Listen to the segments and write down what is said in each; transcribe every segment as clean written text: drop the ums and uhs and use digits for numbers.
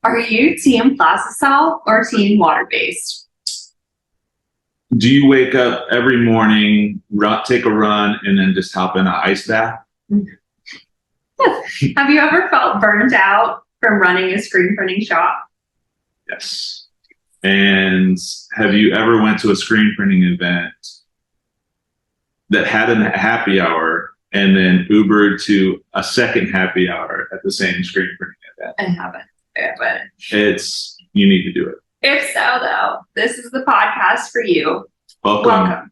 Are you team Plastisol or team water-based? Do you wake up every morning, take a run, and then just hop in an ice bath? Have you ever felt burnt out from running a screen printing shop? Yes. And have you ever went to a screen printing event that had a happy hour and then Ubered to a second happy hour at the same screen printing event? I haven't. You need to do it. If so, though, this is the podcast for you. Welcome.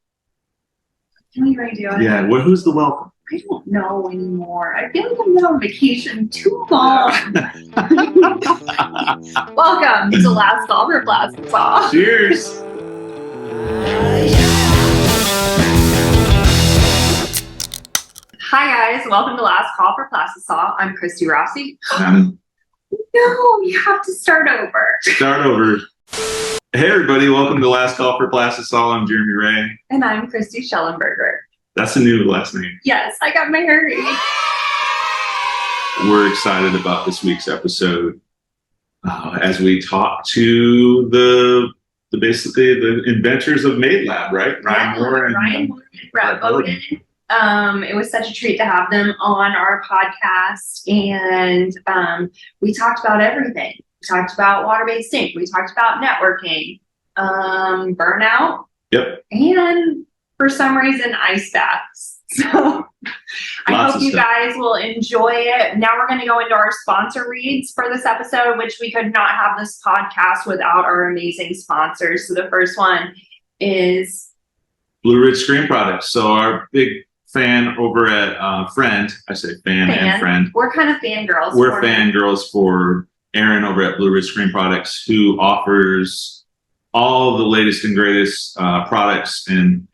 Can we redo it? Yeah. Who's the welcome? I don't know anymore. I feel like I've been on vacation too long. Welcome to Last Call for Plastisol. Cheers. Hi guys, welcome to Last Call for Plastisol. I'm Christy Rossi. No, you have to start over. Start over. Hey everybody, welcome to Last Call for Plastisol. I'm Jeremy Ray. And I'm Christy Schellenberger. That's a new last name. Yes, I got my hair ready. We're excited about this week's episode as we talk to the inventors of MadeLab, right? Ryan Moor and Brett Bowden. It was such a treat to have them on our podcast, and we talked about everything. We talked about water-based ink. We talked about networking, burnout. Yep. And for some reason, ice baths. So I hope you guys will enjoy it. Now we're going to go into our sponsor reads for this episode, which we could not have this podcast without our amazing sponsors. So the first one is Blue Ridge Screen Products. So our big fan over at Friend, I say fan and friend. We're kind of fangirls. We're fangirls for Aaron over at Blue Ridge Screen Products, who offers all the latest and greatest products and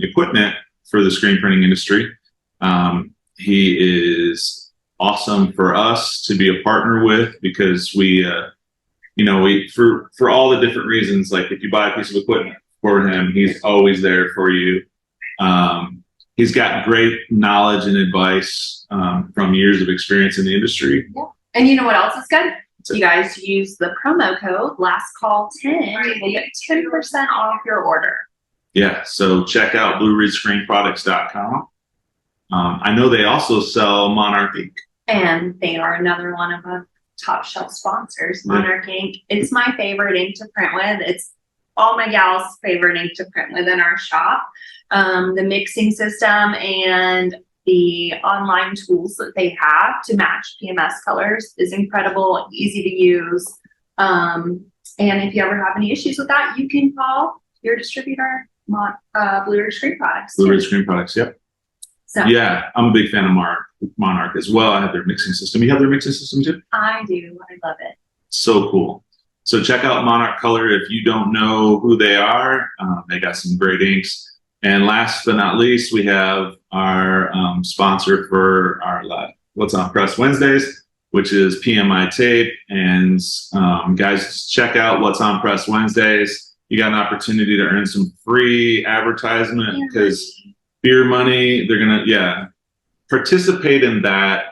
equipment for the screen printing industry. He is awesome for us to be a partner with because we for all the different reasons, like if you buy a piece of equipment for him, he's always there for you. He's got great knowledge and advice from years of experience in the industry. Yeah. And you know what else is good? You guys use the promo code LastCall10. You will get 10% off your order. Yeah, so check out BlueRidgeScreenProducts.com. I know they also sell Monarch Ink. And they are another one of our top shelf sponsors, Monarch Ink. It's my favorite ink to print with. It's all my gals' favorite ink to print with in our shop. The mixing system and the online tools that they have to match PMS colors is incredible, easy to use. And if you ever have any issues with that, you can call your distributor, Blue Ridge Screen Products. Blue Ridge Screen Products, yep. So, yeah, I'm a big fan of Monarch as well. I have their mixing system. You have their mixing system too? I do. I love it. So cool. So check out Monarch Color if you don't know who they are. They got some great inks. And last but not least, we have our sponsor for our What's on Press Wednesdays, which is PMI Tape. And guys, check out What's on Press Wednesdays. You got an opportunity to earn some free advertisement because beer money, they're going to, participate in that.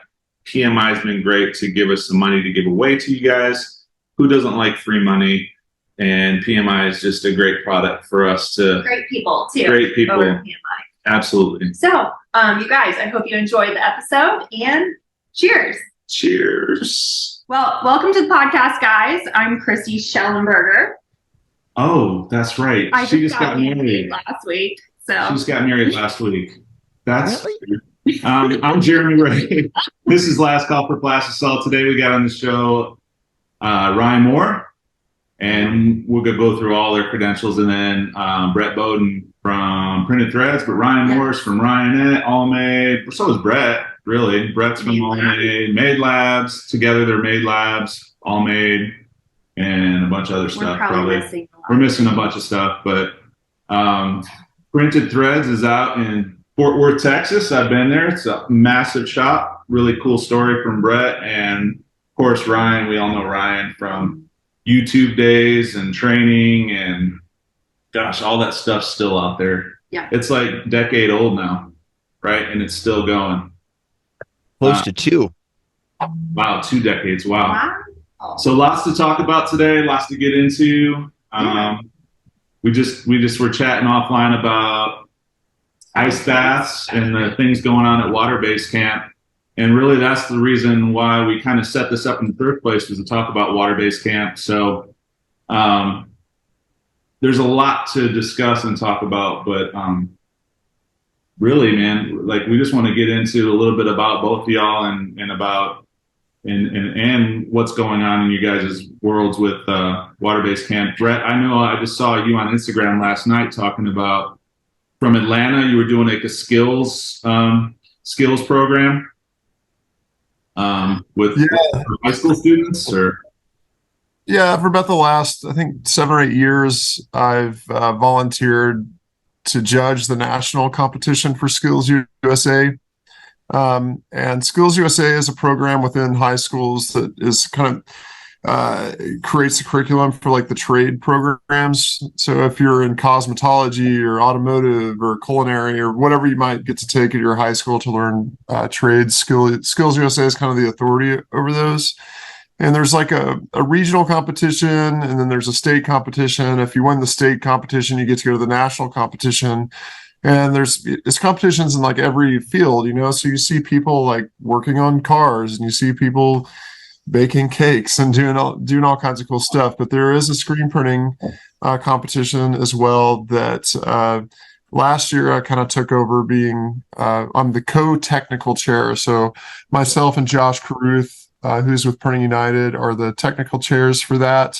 PMI has been great to give us some money to give away to you guys. Who doesn't like free money? And PMI is just a great product for us to... Great people, too. Great people. Over PMI. Absolutely. So, you guys, I hope you enjoyed the episode, and cheers. Cheers. Well, welcome to the podcast, guys. I'm Christy Schellenberger. Oh, that's right. She just got married last week. So she just got married last week. That's... I'm Jeremy Ray. This is Last Call for Plastisol. Today we got on the show Ryan Moor. And we're going to go through all their credentials, and then Brett Bowden from Printed Threads, but Ryan Moore's from Ryanette, All Made. So is Brett, really. Brett's from All Made, MadeLabs. Together they're MadeLabs, All Made, and a bunch of other stuff. We're missing a bunch of stuff, but Printed Threads is out in Fort Worth, Texas. I've been there. It's a massive shop. Really cool story from Brett. And of course, Ryan, we all know Ryan from YouTube days and training, and gosh, all that stuff's still out there. Yeah. It's like a decade old now, right? And it's still going. Close to 2. Wow, 2 decades. Wow. So lots to talk about today, lots to get into. We just were chatting offline about ice baths and the things going on at water-based camp. And really that's the reason why we kind of set this up in the first place, was to talk about water-based camp. So there's a lot to discuss and talk about, but really, man, like we just want to get into a little bit about both of y'all and about and what's going on in you guys' worlds with water-based camp. Brett, I know I just saw you on Instagram last night talking about, from Atlanta, you were doing like a skills program with high school students, or? Yeah, for about the last, I think, 7 or 8 years, I've volunteered to judge the national competition for Skills USA. And Skills USA is a program within high schools that is kind of creates a curriculum for like the trade programs. So if you're in cosmetology or automotive or culinary or whatever you might get to take at your high school to learn trades, Skills USA is kind of the authority over those. And there's like a regional competition, and then there's a state competition. If you win the state competition, you get to go to the national competition. And it's competitions in like every field, so you see people like working on cars, and you see people baking cakes and doing all kinds of cool stuff. But there is a screen printing competition as well that last year I kind of took over being I'm the co-technical chair. So myself and Josh Caruth, who's with Printing United, are the technical chairs for that.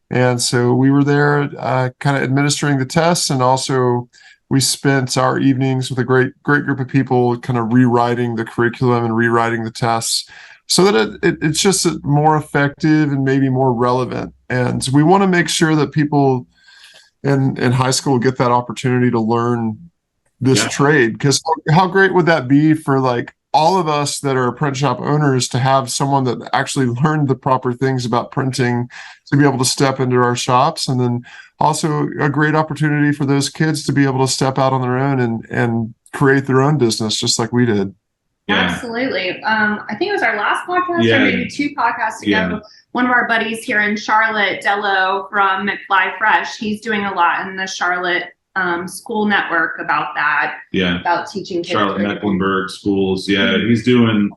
And so we were there kind of administering the tests, and also we spent our evenings with a great group of people kind of rewriting the curriculum and rewriting the tests so that it's just more effective and maybe more relevant. And we want to make sure that people in high school get that opportunity to learn this trade, because how great would that be for like all of us that are print shop owners to have someone that actually learned the proper things about printing to be able to step into our shops, and then also a great opportunity for those kids to be able to step out on their own and create their own business just like we did. Absolutely. I think it was our last podcast or maybe 2 podcasts ago. One of our buddies here in Charlotte, Dello from McFly Fresh, he's doing a lot in the Charlotte school network about that. About teaching kids. Charlotte Mecklenburg schools. He's doing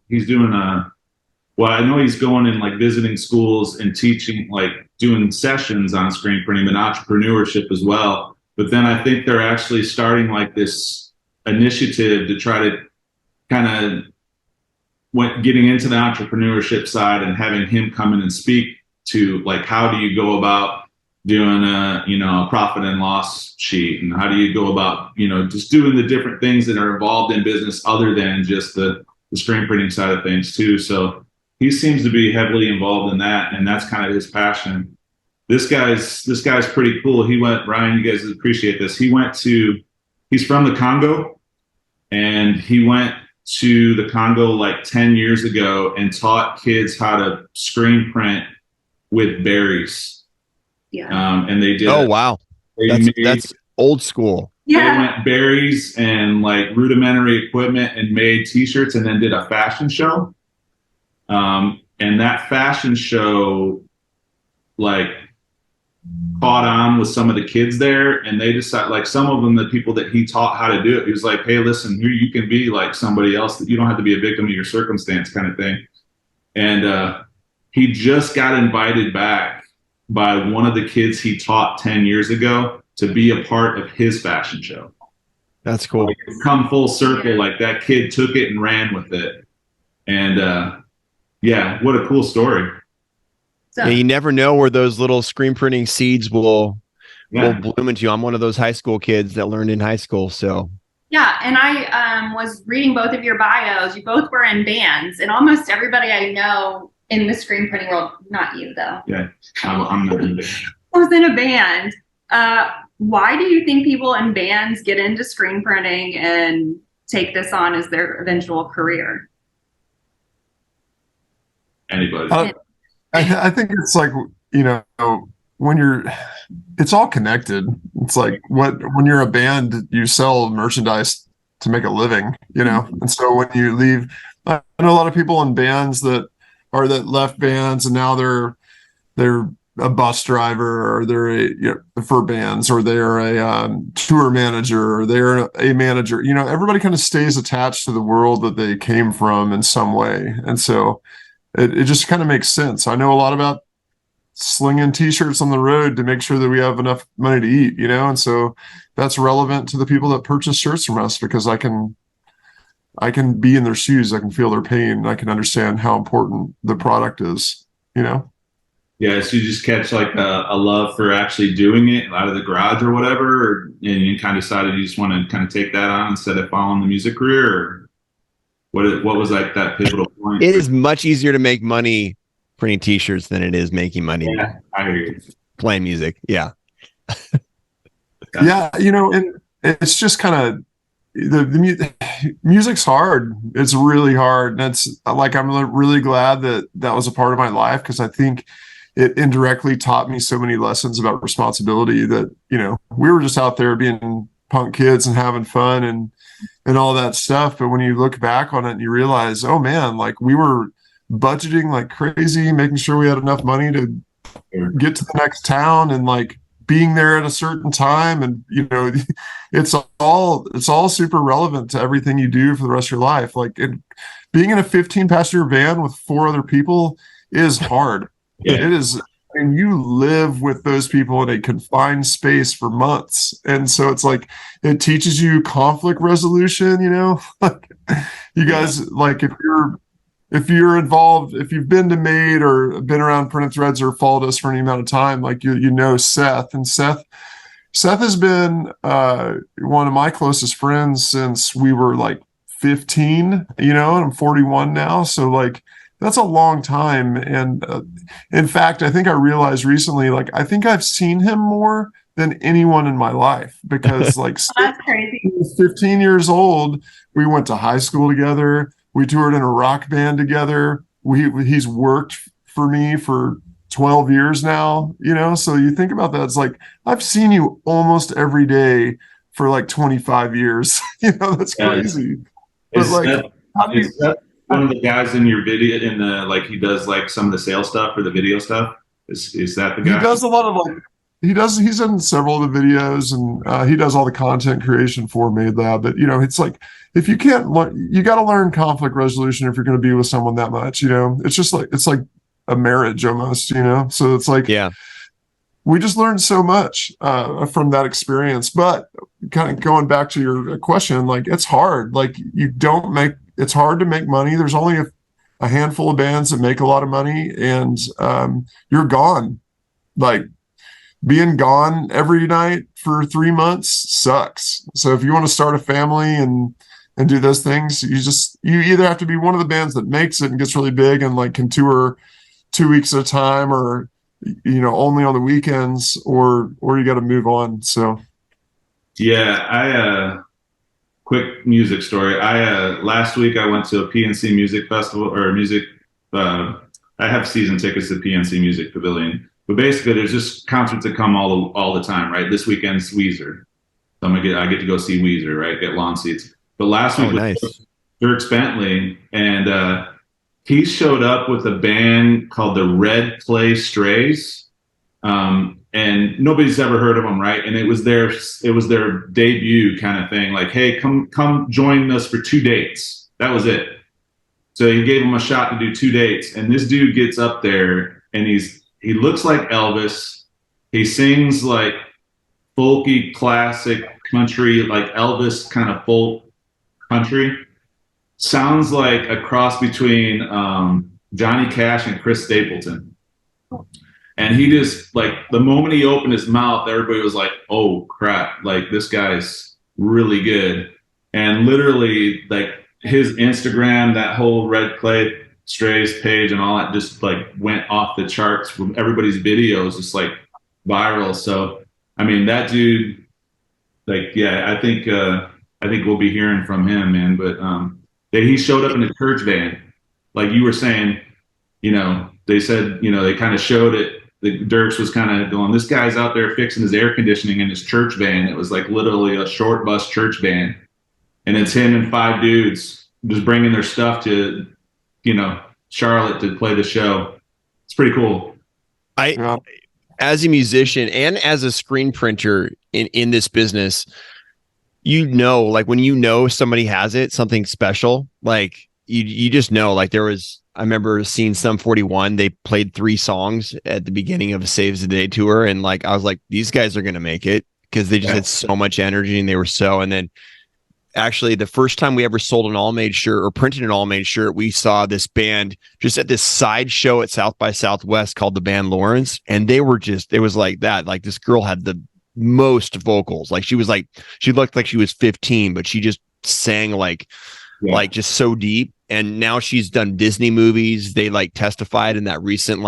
well, I know he's going in like visiting schools and teaching, like doing sessions on screen printing and entrepreneurship as well. But then I think they're actually starting like this initiative to try to kind of getting into the entrepreneurship side and having him come in and speak to like, how do you go about doing a profit and loss sheet, and how do you go about just doing the different things that are involved in business other than just the screen printing side of things too. So he seems to be heavily involved in that, and that's kind of his passion. This guy's pretty cool. He went, Ryan, you guys appreciate this. He's from the Congo, and he went to the Congo like 10 years ago and taught kids how to screen print with berries. And they did. Oh, wow. That's old school. They went berries and like rudimentary equipment and made t-shirts, and then did a fashion show. And that fashion show like caught on with some of the kids there, and they decided, like some of them, the people that he taught how to do it, he was like, hey, listen, here you can be like somebody else, that you don't have to be a victim of your circumstance kind of thing. And he just got invited back by one of the kids he taught 10 years ago to be a part of his fashion show. That's cool. Like, come full circle. Like that kid took it and ran with it. And what a cool story. So, you never know where those little screen printing seeds will bloom into. I'm one of those high school kids that learned in high school. So yeah, and I was reading both of your bios. You both were in bands, and almost everybody I know in the screen printing world, not you though. Yeah, I'm not in a band. I was in a band. Why do you think people in bands get into screen printing and take this on as their eventual career? Anybody? I think it's like, it's all connected. It's like when you're a band, you sell merchandise to make a living, and so when you leave, I know a lot of people in bands that left bands and now they're they're a bus driver, or they're for bands, or they're a tour manager, or they're a manager. Everybody kind of stays attached to the world that they came from in some way, and so it just kind of makes sense. I know a lot about slinging t-shirts on the road to make sure that we have enough money to eat, and so that's relevant to the people that purchase shirts from us, because I can be in their shoes, I can feel their pain, and I can understand how important the product is. Yeah, so you just catch like a love for actually doing it out of the garage or whatever, and you kind of decided you just want to kind of take that on instead of following the music career, or what was like that pivotal point? It is much easier to make money printing t-shirts than it is making money I hear you. playing music. Yeah. Yeah, and it's just kind of the music's hard. It's really hard, and it's like I'm really glad that was a part of my life, because I think it indirectly taught me so many lessons about responsibility, that we were just out there being punk kids and having fun and all that stuff. But when you look back on it and you realize, oh man, like we were budgeting like crazy, making sure we had enough money to get to the next town, and like being there at a certain time, and it's all super relevant to everything you do for the rest of your life. Like being in a 15-passenger van with 4 other people is hard. Yeah. It is, and you live with those people in a confined space for months, and so it's like it teaches you conflict resolution. Like you guys, like if you're involved, if you've been to Made or been around Printed Threads or followed us for any amount of time, like Seth. And Seth has been one of my closest friends since we were like 15, and I'm 41 now. So like that's a long time. And in fact, I think I realized recently, like I think I've seen him more than anyone in my life, because like That's crazy. he was 15 years old. We went to high school together. We toured in a rock band together. He's worked for me for 12 years now, so you think about that. It's like, I've seen you almost every day for like 25 years. That's crazy. But Is like, that one of the guys in your video, like he does like some of the sales stuff or the video stuff? Is that the guy? He does a lot of like, he's in several of the videos, and he does all the content creation for Made Lab. But it's like, if you can't you got to learn conflict resolution if you're going to be with someone that much. It's just like, it's like a marriage almost. So it's like, Yeah. We just learned so much from that experience. But kind of going back to your question, like it's hard. Like it's hard to make money. There's only a handful of bands that make a lot of money, and you're gone. Like being gone every night for 3 months sucks. So if you want to start a family and do those things, you either have to be one of the bands that makes it and gets really big and like can tour 2 weeks at a time, or only on the weekends, or you got to move on. So yeah, quick music story. Last week I went to a PNC music festival, or music. I have season tickets to PNC Music Pavilion, but basically there's just concerts that come all the time, right? This weekend's Weezer, so I get to go see Weezer, right? Get lawn seats. But last week was nice. Dirk Bentley, and he showed up with a band called the Red Clay Strays, and nobody's ever heard of them, right? And it was their debut kind of thing. Like, hey, come join us for 2 dates. That was it. So he gave him a shot to do 2 dates, and this dude gets up there, and he looks like Elvis. He sings like folky, classic country, like Elvis kind of folk country. Sounds like a cross between Johnny Cash and Chris Stapleton. And he just, like, the moment he opened his mouth, everybody was like, oh crap, like this guy's really good. And literally, like, his Instagram, that whole Red Clay Strays page and all that just like went off the charts from everybody's videos, just like viral. So I mean, that dude, like, yeah, I think we'll be hearing from him, man. But he showed up in a church van, like you were saying. They said, they kind of showed it. The Dirks was kind of going, this guy's out there fixing his air conditioning in his church van. It was like literally a short bus church van, and it's him and 5 dudes just bringing their stuff to, Charlotte to play the show. It's pretty cool. I, as a musician and as a screen printer in this business, like when somebody has it, something special, like you just know. Like I remember seeing Sum 41, they played 3 songs at the beginning of a Saves the Day tour, and like I was like, these guys are gonna make it, because they just had so much energy, and and then actually the first time we ever sold an all-made shirt or printed an all-made shirt, we saw this band just at this side show at South by Southwest called the band Lawrence, and it was like that. Like this girl had the most vocals. Like she looked like she was 15, but she just sang like just so deep. And now she's done Disney movies. They like testified in that recent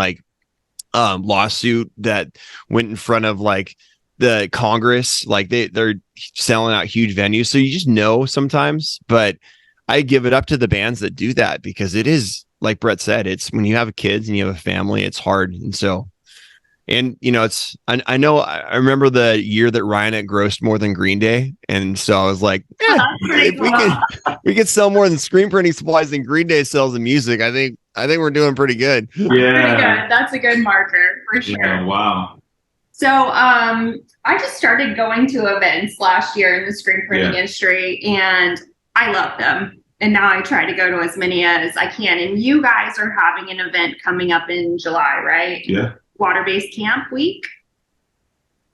lawsuit that went in front of like the Congress. Like they're selling out huge venues. So you just know sometimes, but I give it up to the bands that do that, because it is, like Brett said, it's when you have kids and you have a family, it's hard. And so, and I remember the year that Ryan had grossed more than Green Day. And so I was like, if we could sell more than screen printing supplies than Green Day sells in music, I think we're doing pretty good. Yeah. Pretty good. That's a good marker for sure. Yeah, wow. So I just started going to events last year in the screen printing industry, and I love them. And now I try to go to as many as I can. And you guys are having an event coming up in July, right? Yeah. Water-based camp week.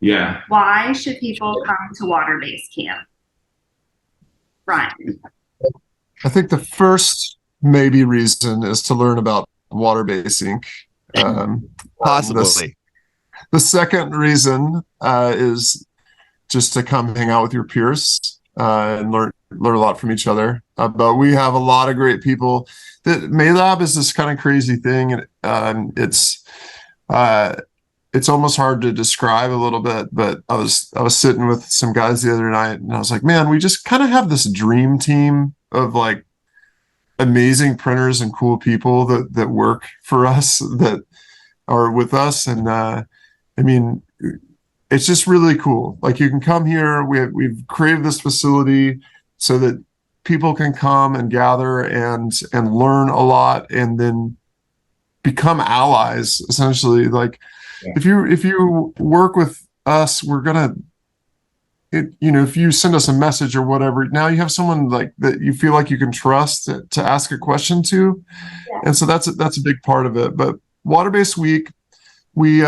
Yeah. Why should people come to water-based camp? Ryan. I think the first maybe reason is to learn about water-based ink. Possibly. The second reason is just to come hang out with your peers and learn a lot from each other. But we have a lot of great people. Maylab is this kind of crazy thing, and it's almost hard to describe a little bit. But I was sitting with some guys the other night, and I was like, man, we just kind of have this dream team of like amazing printers and cool people that work for us, that are with us, and I mean, it's just really cool. Like you can come here. We've created this facility so that people can come and gather and learn a lot, and then become allies. Essentially, like if you work with us, we're gonna, if you send us a message or whatever, now you have someone like that you feel like you can trust to ask a question to, and so that's a big part of it. But Water-Based Week, we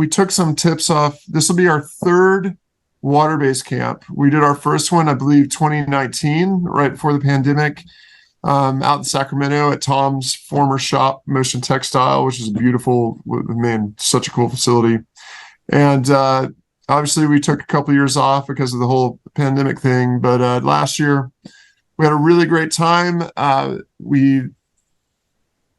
took some tips off. This will be our 3rd water-based camp. We did our first one, I believe, 2019, right before the pandemic, out in Sacramento at Tom's former shop, Motion Textile, which is a beautiful, man, such a cool facility. And obviously, we took a couple years off because of the whole pandemic thing. But last year, we had a really great time.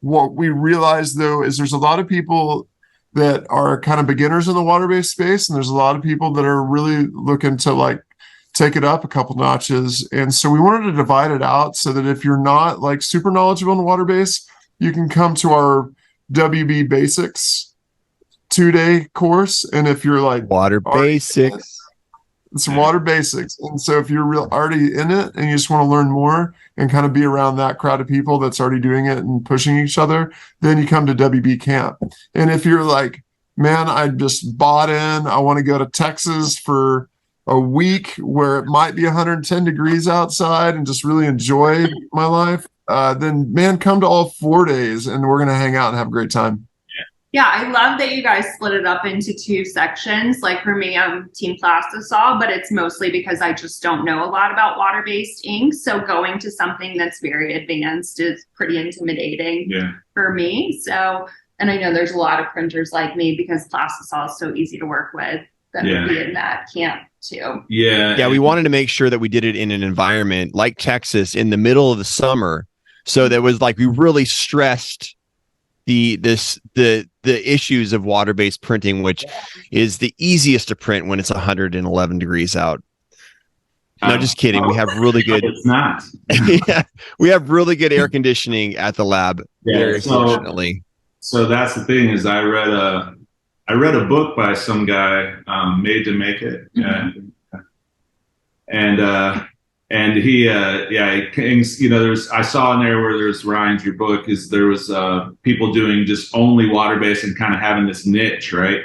What we realized, though, is there's a lot of people that are kind of beginners in the water-based space, and there's a lot of people that are really looking to like take it up a couple notches. And so we wanted to divide it out so that if you're not like super knowledgeable in the water-based, you can come to our WB Basics 2-day course. And if you're like Water Basics, it's water basics. And so if you're already in it and you just want to learn more and kind of be around that crowd of people that's already doing it and pushing each other, then you come to WB Camp. And if you're like, man, I just bought in, I want to go to Texas for a week where it might be 110 degrees outside and just really enjoy my life, then man, come to all 4 days and we're going to hang out and have a great time. Yeah, I love that you guys split it up into 2 sections. Like for me, I'm Team Plastisol, but it's mostly because I just don't know a lot about water-based ink. So going to something that's very advanced is pretty intimidating for me. So, and I know there's a lot of printers like me because Plastisol is so easy to work with that would be in that camp too. Yeah, we wanted to make sure that we did it in an environment like Texas in the middle of the summer. So that was like, we really stressed the issues of water-based printing, which is the easiest to print when it's 111 degrees out. No, just kidding. We have really good. It's not. Yeah, we have really good air conditioning at the lab. Very fortunately. So that's the thing is I read a book by some guy, Made to Make It, and And he you know, I saw in there where there's Ryan's, your book, is there was people doing just only water-based and kind of having this niche, right?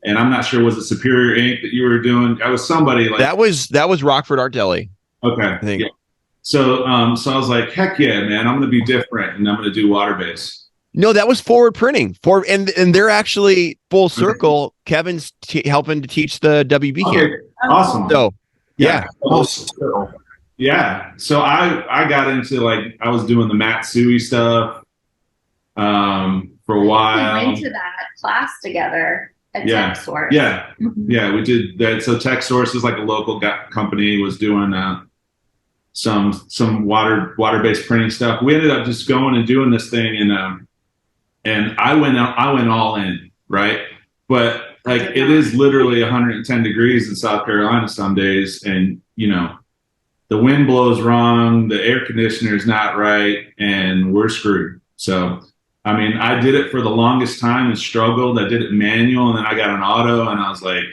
And I'm not sure, was it Superior Ink that you were doing? I was somebody like that was Rockford Art Deli. Okay. I think. Yeah. So so I was like, heck yeah, man, I'm gonna be different and I'm gonna do water-based. No, that was Forward Printing. And they're actually full circle. Kevin's helping to teach the WB here. Awesome. So yeah. Yeah. So I got into, like, I was doing the Matsui stuff for a while. We went to that class together at Yeah. TechSource. Yeah. Mhm. Yeah, we did that. So TechSource is like a local company, was doing some water-based printing stuff. We ended up just going and doing this thing, and I went all in, right? But like, it is literally 110 degrees in South Carolina some days, and you know, the wind blows wrong, the air conditioner is not right, and we're screwed. So, I mean, I did it for the longest time and struggled. I did it manual, and then I got an auto, and I was like,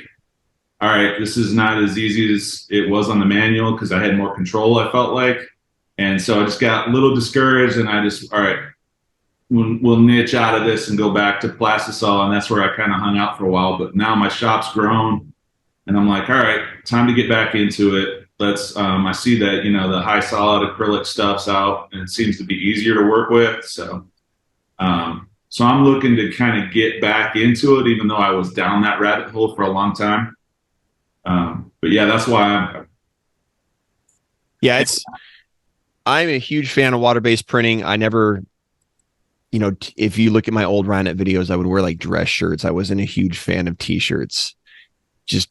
all right, this is not as easy as it was on the manual, because I had more control, I felt like. And so I just got a little discouraged, and I just, all right, we'll niche out of this and go back to Plastisol. And that's where I kind of hung out for a while. But now my shop's grown, and I'm like, all right, time to get back into it. I see that, you know, the high solid acrylic stuff's out, and it seems to be easier to work with. So, so I'm looking to kind of get back into it, even though I was down that rabbit hole for a long time. But yeah, that's why I'm a huge fan of water-based printing. I never, you know, if you look at my old Rhinet videos, I would wear like dress shirts. I wasn't a huge fan of t-shirts. Just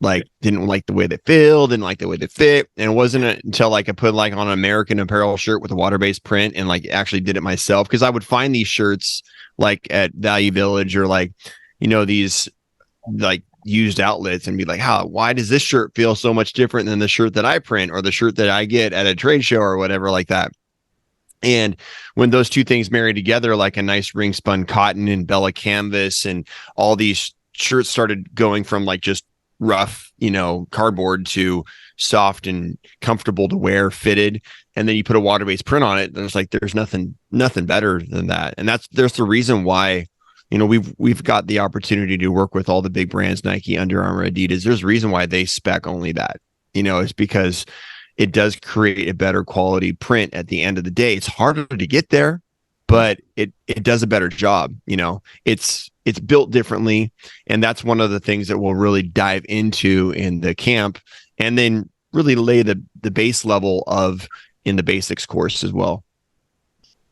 like, didn't like the way they feel, didn't like the way they fit. And it wasn't until like I put like on an American Apparel shirt with a water-based print and like actually did it myself. Cause I would find these shirts like at Value Village or like, you know, these like used outlets and be like, why does this shirt feel so much different than the shirt that I print or the shirt that I get at a trade show or whatever like that. And when those two things marry together, like a nice ring spun cotton and Bella canvas, and all these shirts started going from like just rough, you know, cardboard to soft and comfortable to wear, fitted. And then you put a water-based print on it. There's nothing better than that. And there's the reason why, you know, we've got the opportunity to work with all the big brands, Nike, Under Armour, Adidas. There's a reason why they spec only that, you know, it's because it does create a better quality print at the end of the day. It's harder to get there, but it does a better job. You know, it's built differently. And that's one of the things that we'll really dive into in the camp, and then really lay the base level of in the basics course as well.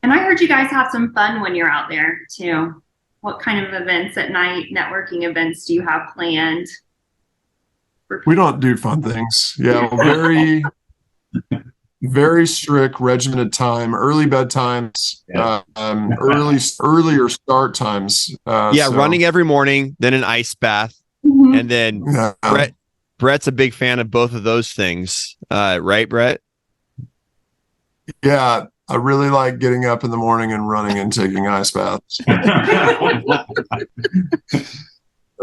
And I heard you guys have some fun when you're out there too. What kind of events at night, networking events do you have planned? We don't do fun things. Yeah, very, very strict regimented time, early bedtimes, earlier start times. Running every morning, then an ice bath, and then Brett's a big fan of both of those things, right, Brett? Yeah, I really like getting up in the morning and running and taking ice baths.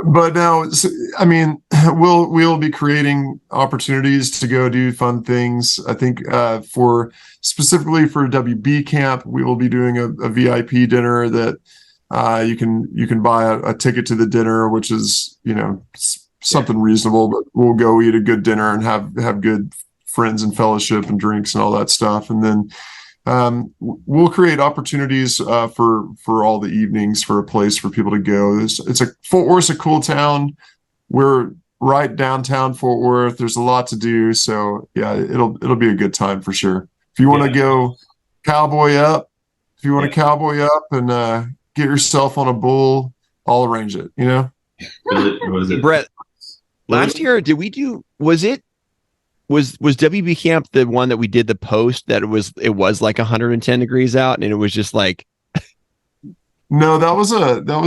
But no, I mean, we'll be creating opportunities to go do fun things. I think specifically for WB camp, we will be doing a VIP dinner that you can buy a ticket to the dinner, which is, you know, something reasonable, but we'll go eat a good dinner and have good friends and fellowship and drinks and all that stuff. And then we'll create opportunities for all the evenings, for a place for people to go. Fort Worth's a cool town. We're right downtown Fort Worth. There's a lot to do. So yeah, it'll be a good time for sure. If you want to go cowboy up and get yourself on a bull, I'll arrange it, you know? Brett, last year, was WB camp the one that we did the post that it was like 110 degrees out and it was just like No, that was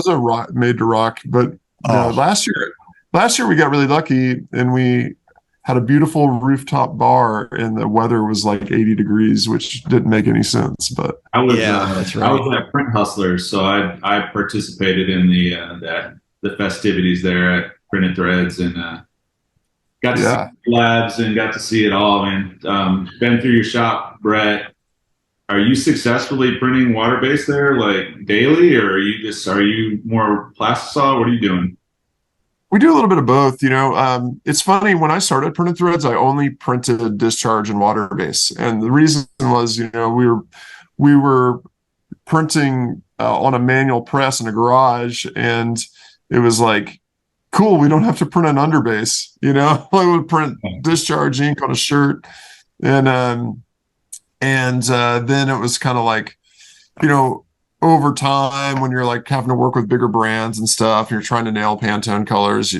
a rock made to rock, but last year we got really lucky and we had a beautiful rooftop bar and the weather was like 80 degrees, which didn't make any sense. But that's right. I was at Print Hustlers, so I participated in the festivities there at Printed Threads, and got to Yeah. see labs and got to see it all, and been through your shop, Brett. Are you successfully printing water-based there like daily, or are you more Plastisol? What are you doing? We do a little bit of both, you know. It's funny, when I started printing threads, I only printed discharge and water base. And the reason was, you know, we were printing on a manual press in a garage, and it was like, cool, we don't have to print an underbase, you know. I would print discharge ink on a shirt, and then it was kind of like, you know, over time, when you're like having to work with bigger brands and stuff, you're trying to nail Pantone colors,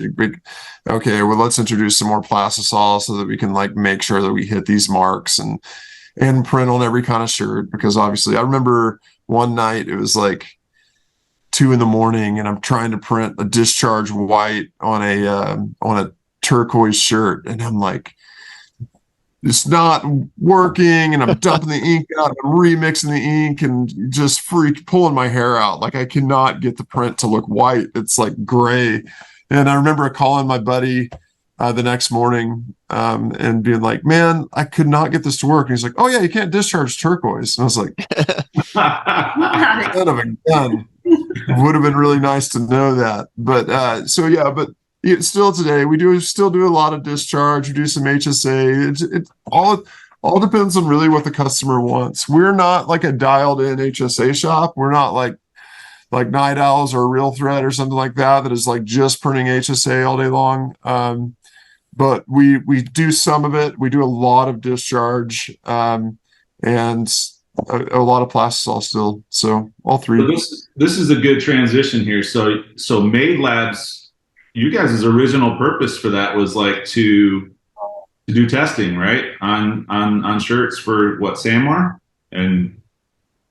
okay, well, let's introduce some more Plastisol so that we can like make sure that we hit these marks and print on every kind of shirt. Because obviously, I remember one night it was like 2 a.m, and I'm trying to print a discharge white on a turquoise shirt, and I'm like, it's not working, and I'm dumping the ink out, I'm remixing the ink, and just pulling my hair out. Like, I cannot get the print to look white. It's like gray. And I remember calling my buddy the next morning and being like, man, I could not get this to work. And he's like, oh yeah, you can't discharge turquoise. And I was like, son of a gun. It would have been really nice to know that. But so yeah, but still today we still do a lot of discharge. We do some HSA. It all depends on really what the customer wants. We're not like a dialed in HSA shop. We're not like Night Owls or Real Thread or something like that is like just printing HSA all day long. But we do some of it. We do a lot of discharge and a lot of Plastisol still. So all three. So this is a good transition here. So Made Labs, you guys' original purpose for that was like to do testing, right? On shirts for what, Sanmar?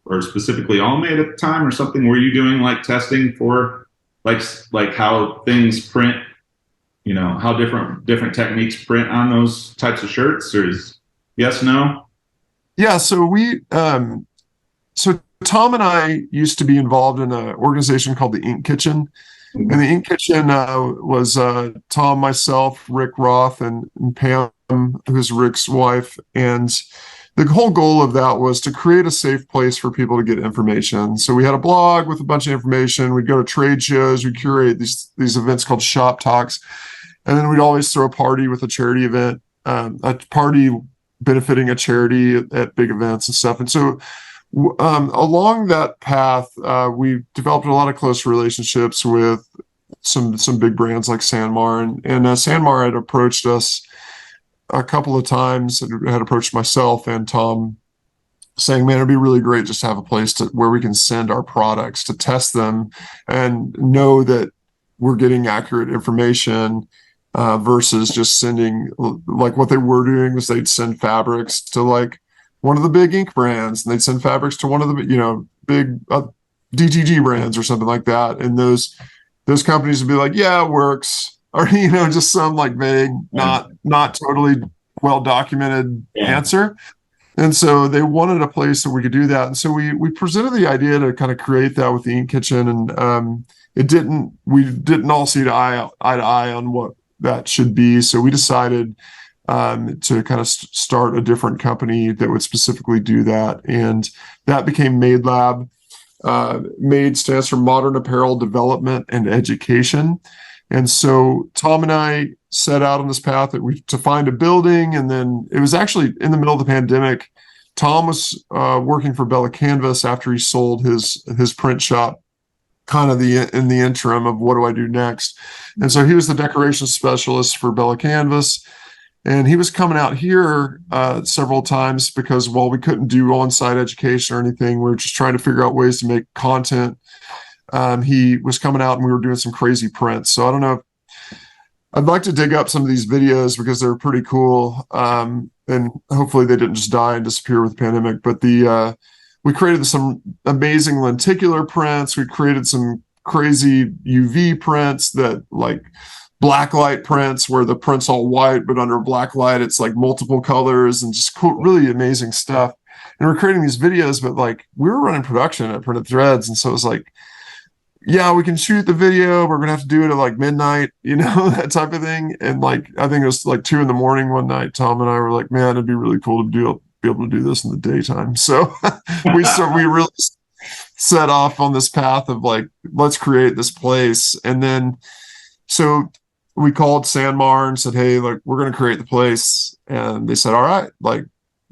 Or specifically All Made at the time or something? Were you doing like testing for like how things print, you know, how different techniques print on those types of shirts? Or is yes, no? Yeah, so so Tom and I used to be involved in an organization called the Ink Kitchen. And the Ink Kitchen was Tom, myself, Rick Roth, and Pam, who's Rick's wife. And the whole goal of that was to create a safe place for people to get information. So we had a blog with a bunch of information. We'd go to trade shows. We'd curate these events called shop talks. And then we'd always throw a party with a charity event, a party benefiting a charity at big events and stuff. And so along that path, we developed a lot of close relationships with some big brands like Sanmar, and Sanmar had approached us a couple of times, had approached myself and Tom, saying, man, it'd be really great just to have a place where we can send our products to test them and know that we're getting accurate information versus just sending, like what they were doing was they'd send fabrics to like one of the big ink brands, and they'd send fabrics to one of the, you know, big DTG brands or something like that. And those companies would be like, yeah, it works. Or, you know, just some like vague, not totally well documented answer. And so they wanted a place that we could do that. And so we presented the idea to kind of create that with the Ink Kitchen. And we didn't all see eye to eye on what that should be. So we decided to kind of start a different company that would specifically do that. And that became Made Lab. Made stands for Modern Apparel Development and Education. And so Tom and I set out on this path to find a building. And then it was actually in the middle of the pandemic. Tom was working for Bella Canvas after he sold his print shop, kind of in the interim of what do I do next. And so he was the decoration specialist for Bella Canvas. And he was coming out here several times because, well, we couldn't do on-site education or anything. We were just trying to figure out ways to make content. He was coming out and we were doing some crazy prints. So I don't know. I'd like to dig up some of these videos because they're pretty cool. And hopefully they didn't just die and disappear with the pandemic. But we created some amazing lenticular prints. We created some crazy UV prints that like blacklight prints where the print's all white, but under black light, it's like multiple colors and just cool, really amazing stuff. And we're creating these videos, but like we were running production at Printed Threads. And so it was like, yeah, we can shoot the video. We're gonna have to do it at like midnight, that type of thing. And like, I think it was like 2 a.m. one night. Tom and I were like, man, it'd be really cool to be able to do this in the daytime. So we really set off on this path of like, let's create this place. And then, so we called Sanmar and said, hey, like, we're going to create the place. And they said, all right, like,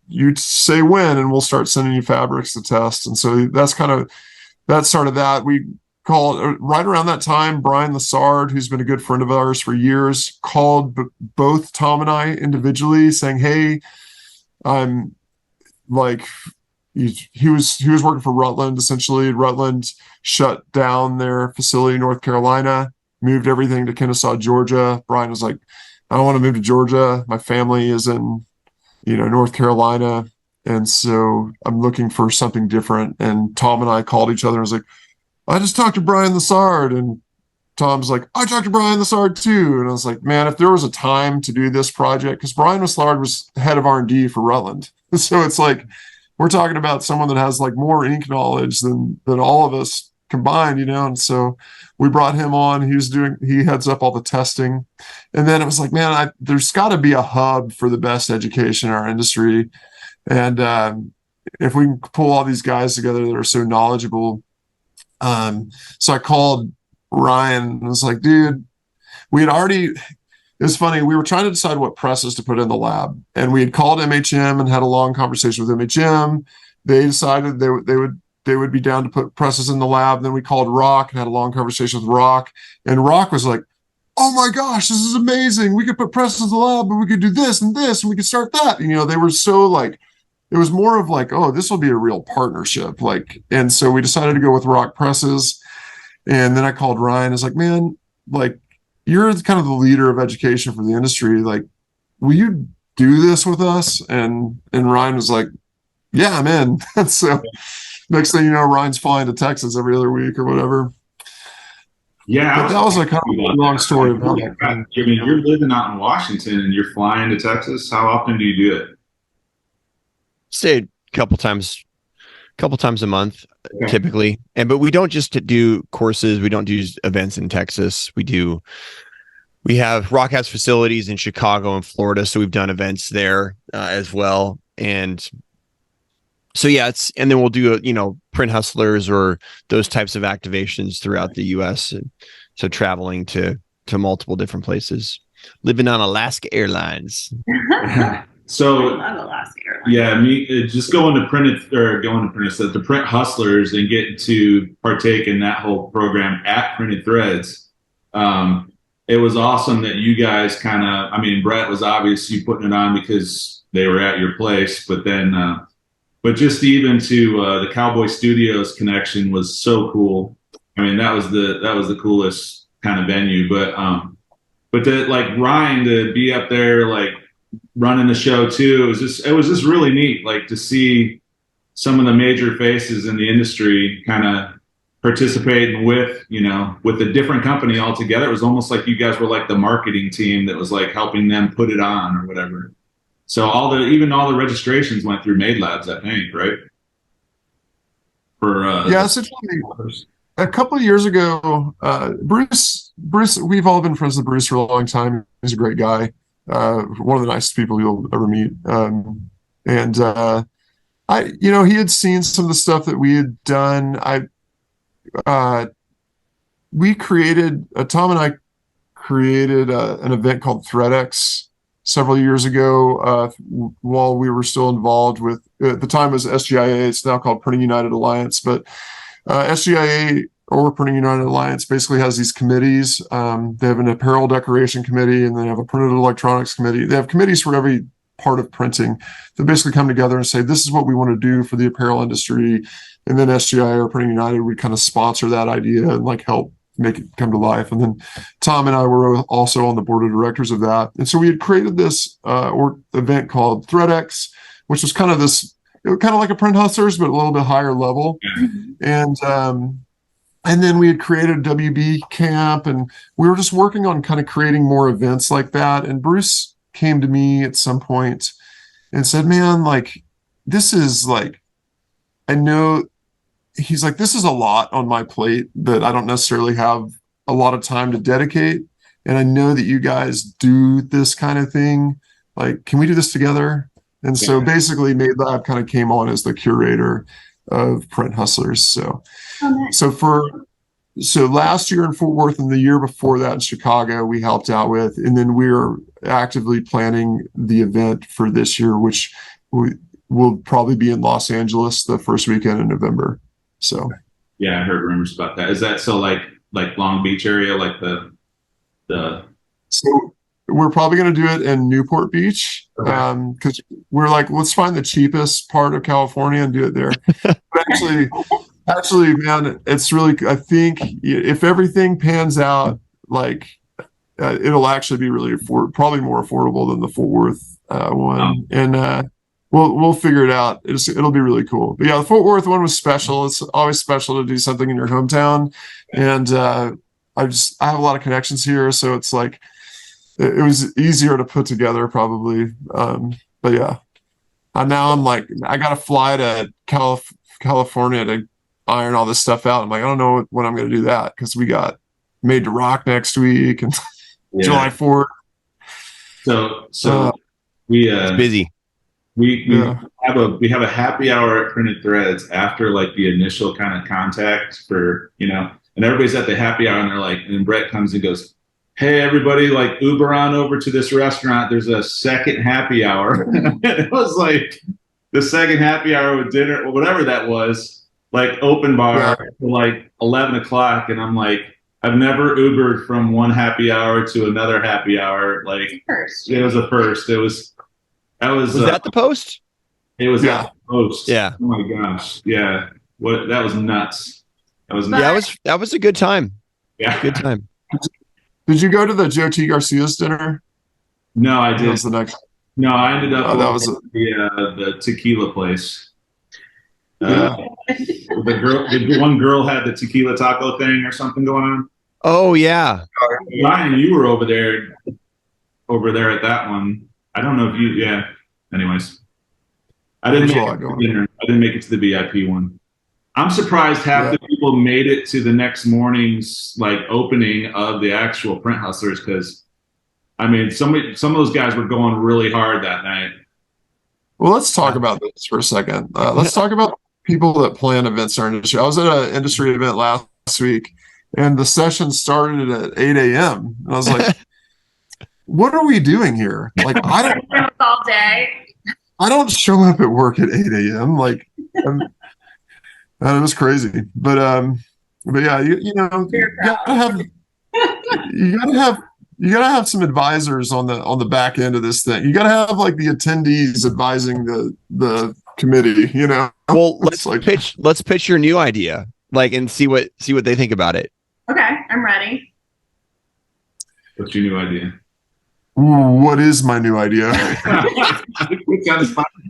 you say when, and we'll start sending you fabrics to test. And so that started that. We called right around that time, Brian Lassard, who's been a good friend of ours for years, called both Tom and I individually saying, hey, I'm like, he was working for Rutland. Essentially, Rutland shut down their facility in North Carolina, moved everything to Kennesaw, Georgia. Brian was like, I don't want to move to Georgia. My family is in, North Carolina. And so I'm looking for something different. And Tom and I called each other and was like, I just talked to Brian Lassard. And Tom's like, I talked to Brian Lassard too. And I was like, man, if there was a time to do this project, because Brian Lassard was head of R&D for Rutland. So it's like, we're talking about someone that has like more ink knowledge than all of us combined, and so we brought him on. He heads up all the testing. And then it was like, man, there's got to be a hub for the best education in our industry. And if we can pull all these guys together that are so knowledgeable. So I called Ryan and was like, dude, it's funny. We were trying to decide what presses to put in the lab, and we had called MHM and had a long conversation with MHM. They decided they would be down to put presses in the lab. Then we called Rock and had a long conversation with Rock, and Rock was like, oh my gosh, this is amazing. We could put presses in the lab, and we could do this and this, and we could start that. They were so like, it was more of like, oh, this will be a real partnership. Like, and so we decided to go with Rock presses. And then I called Ryan. I was like, man, like, you're kind of the leader of education for the industry. Like, will you do this with us? And Ryan was like, yeah, I'm in. So next thing you know, Ryan's flying to Texas every other week or whatever. Yeah, but that was a kind of a long story about it. I mean, you're living out in Washington and you're flying to Texas. How often do you do it? Say a couple times a month, typically. But we don't just do courses. We don't do events in Texas. Rock has facilities in Chicago and Florida, so we've done events there as well. And so and then we'll do print hustlers or those types of activations throughout the U.S. And so traveling to multiple different places, living on Alaska Airlines. So I love Alaska Airlines. Yeah, just going to the print hustlers and getting to partake in that whole program at Printed Threads. It was awesome that you guys Brett was obvious you putting it on because they were at your place, but then, but just even to the Cowboy Studios connection was so cool. I mean, that was the coolest kind of venue, but to like Ryan to be up there, like, running the show too. It was just really neat, like, to see some of the major faces in the industry kind of participating with a different company altogether. It was almost like you guys were like the marketing team that was like helping them put it on or whatever. So even all the registrations went through Made Labs, I think, right? For essentially, a couple of years ago, Bruce, we've all been friends with Bruce for a long time. He's a great guy. One of the nicest people you'll ever meet. He had seen some of the stuff that we had done. Tom and I created an event called ThreadX several years ago, while we were still involved with, at the time it was SGIA. It's now called Printing United Alliance, but SGIA or Printing United Alliance basically has these committees. They have an apparel decoration committee, and they have a printed electronics committee. They have committees for every part of printing that basically come together and say, this is what we want to do for the apparel industry. And then SGI or Printing United would kind of sponsor that idea and like help make it come to life. And then Tom and I were also on the board of directors of that. And so we had created this event called ThreadX, which was kind of like a Print Hustlers, but a little bit higher level. And then we had created a WB camp, and we were just working on kind of creating more events like that. And Bruce came to me at some point and said, man, like, this is like, I know he's like, this is a lot on my plate that I don't necessarily have a lot of time to dedicate. And I know that you guys do this kind of thing. Like, can we do this together? And so basically Made Lab kind of came on as the curator of Print Hustlers. So, so last year in Fort Worth and the year before that in Chicago, we helped out with, and then we're actively planning the event for this year, which will probably be in Los Angeles the first weekend in November. So, yeah, I heard rumors about that. Is that so like Long Beach area, like the? So we're probably going to do it in Newport Beach, because we're like, let's find the cheapest part of California and do it there. But actually, man, it's really, I think if everything pans out, like it'll actually be really probably more affordable than the Fort Worth one. And we'll figure it out. It'll be really cool. But yeah, the Fort Worth one was special. It's always special to do something in your hometown. And I have a lot of connections here, so it's like it was easier to put together probably. But yeah, now I'm like, I got to fly to California to iron all this stuff out. I'm like, I don't know when I'm going to do that, because we got Made to Rock next week and July 4th. So we it's busy. We have a happy hour at Printed Threads after like the initial kind of contact for, and everybody's at the happy hour and they're like, and then Brett comes and goes, hey, everybody, like Uber on over to this restaurant. There's a second happy hour. It was like the second happy hour with dinner or whatever that was, like open bar till like 11 o'clock. And I'm like, I've never Ubered from one happy hour to another happy hour. Like it was a first. Was that the Post? It was at the Post. Yeah. Oh my gosh. Yeah. That was nuts. That was a good time. Yeah. Good time. Did you go to the Joe T. Garcia's dinner? No, I didn't. That was the next. No, I ended up that was the tequila place. Yeah. The one girl had the tequila taco thing or something going on. Oh yeah. Ryan, you were over there at that one. I don't know if you. Yeah. Anyways, I didn't make it to the VIP one. I'm surprised half the people made it to the next morning's like opening of the actual Print Hustlers, because I mean some of those guys were going really hard that night. Well, let's talk about this for a second. Let's talk about people that plan events in our industry. I was at an industry event last week, and the session started at 8 a.m. And I was like, what are we doing here? Like, I don't all day. I don't show up at work at 8 a.m. Like, and it was crazy. But yeah, you gotta have some advisors on the back end of this thing. You gotta have like the attendees advising the committee, Well, let's pitch your new idea, like, and see what they think about it. Okay, I'm ready. What's your new idea? What is my new idea?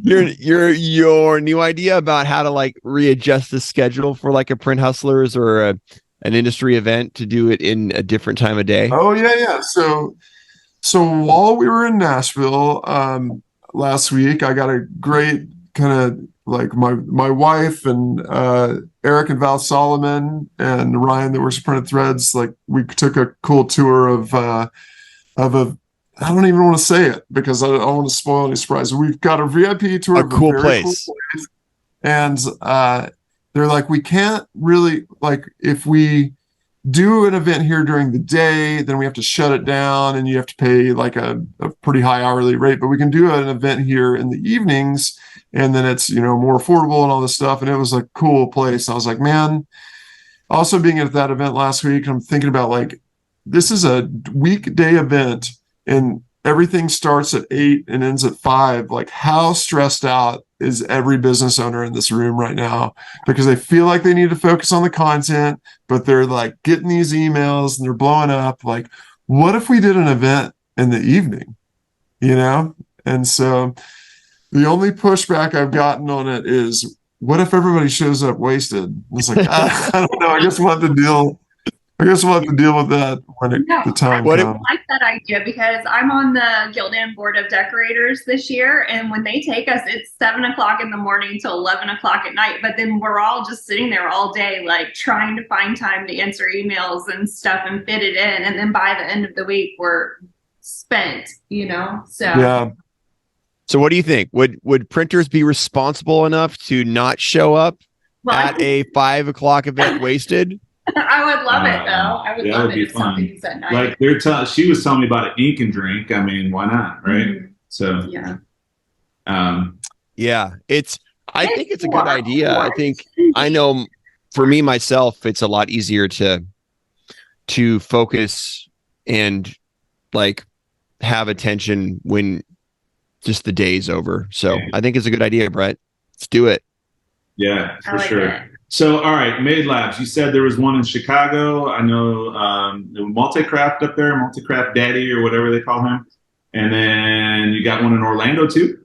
your new idea about how to like readjust the schedule for like a Print Hustlers or an industry event to do it in a different time of day. Oh yeah. So while we were in Nashville last week, I got a great kind of like my wife and Eric and Val Solomon and Ryan that were Printed Threads. Like we took a cool tour of a I don't even want to say it because I don't want to spoil any surprise. We've got a VIP tour of a cool place. And they're like, we can't really, like, if we do an event here during the day, then we have to shut it down and you have to pay like a pretty high hourly rate. But we can do an event here in the evenings and then it's, more affordable and all this stuff. And it was a cool place. And I was like, man, also being at that event last week, I'm thinking about like, this is a weekday event and everything starts at 8 and ends at 5. Like, how stressed out is every business owner in this room right now? Because they feel like they need to focus on the content, but they're like getting these emails and they're blowing up. Like, what if we did an event in the evening? And so the only pushback I've gotten on it is, what if everybody shows up wasted? It's like, I don't know. I guess we'll have to I guess we'll have to deal with that when No, the time What if- comes. I like that idea because I'm on the Gildan Board of Decorators this year, and when they take us, it's 7 o'clock in the morning till 11 o'clock at night. But then we're all just sitting there all day, like trying to find time to answer emails and stuff and fit it in. And then by the end of the week, we're spent, you know. So Yeah. So what do you think? Would printers be responsible enough to not show up well, at a 5 o'clock event wasted? I would love it though. I would that love would it be if something fun. was at night. Like she was telling me about an ink and drink. I mean, why not, right? Mhm. So Yeah. Yeah, I think it's a good Wow. idea. I think I know for me myself, it's a lot easier to focus and like have attention when just the day's over. So Yeah. I think it's a good idea, Brett. Let's do it. yeah, I for like sure. it. So, all right, Made Labs. You said there was one in Chicago. I know the Multicraft up there, Multicraft Daddy or whatever they call him. And then you got one in Orlando too.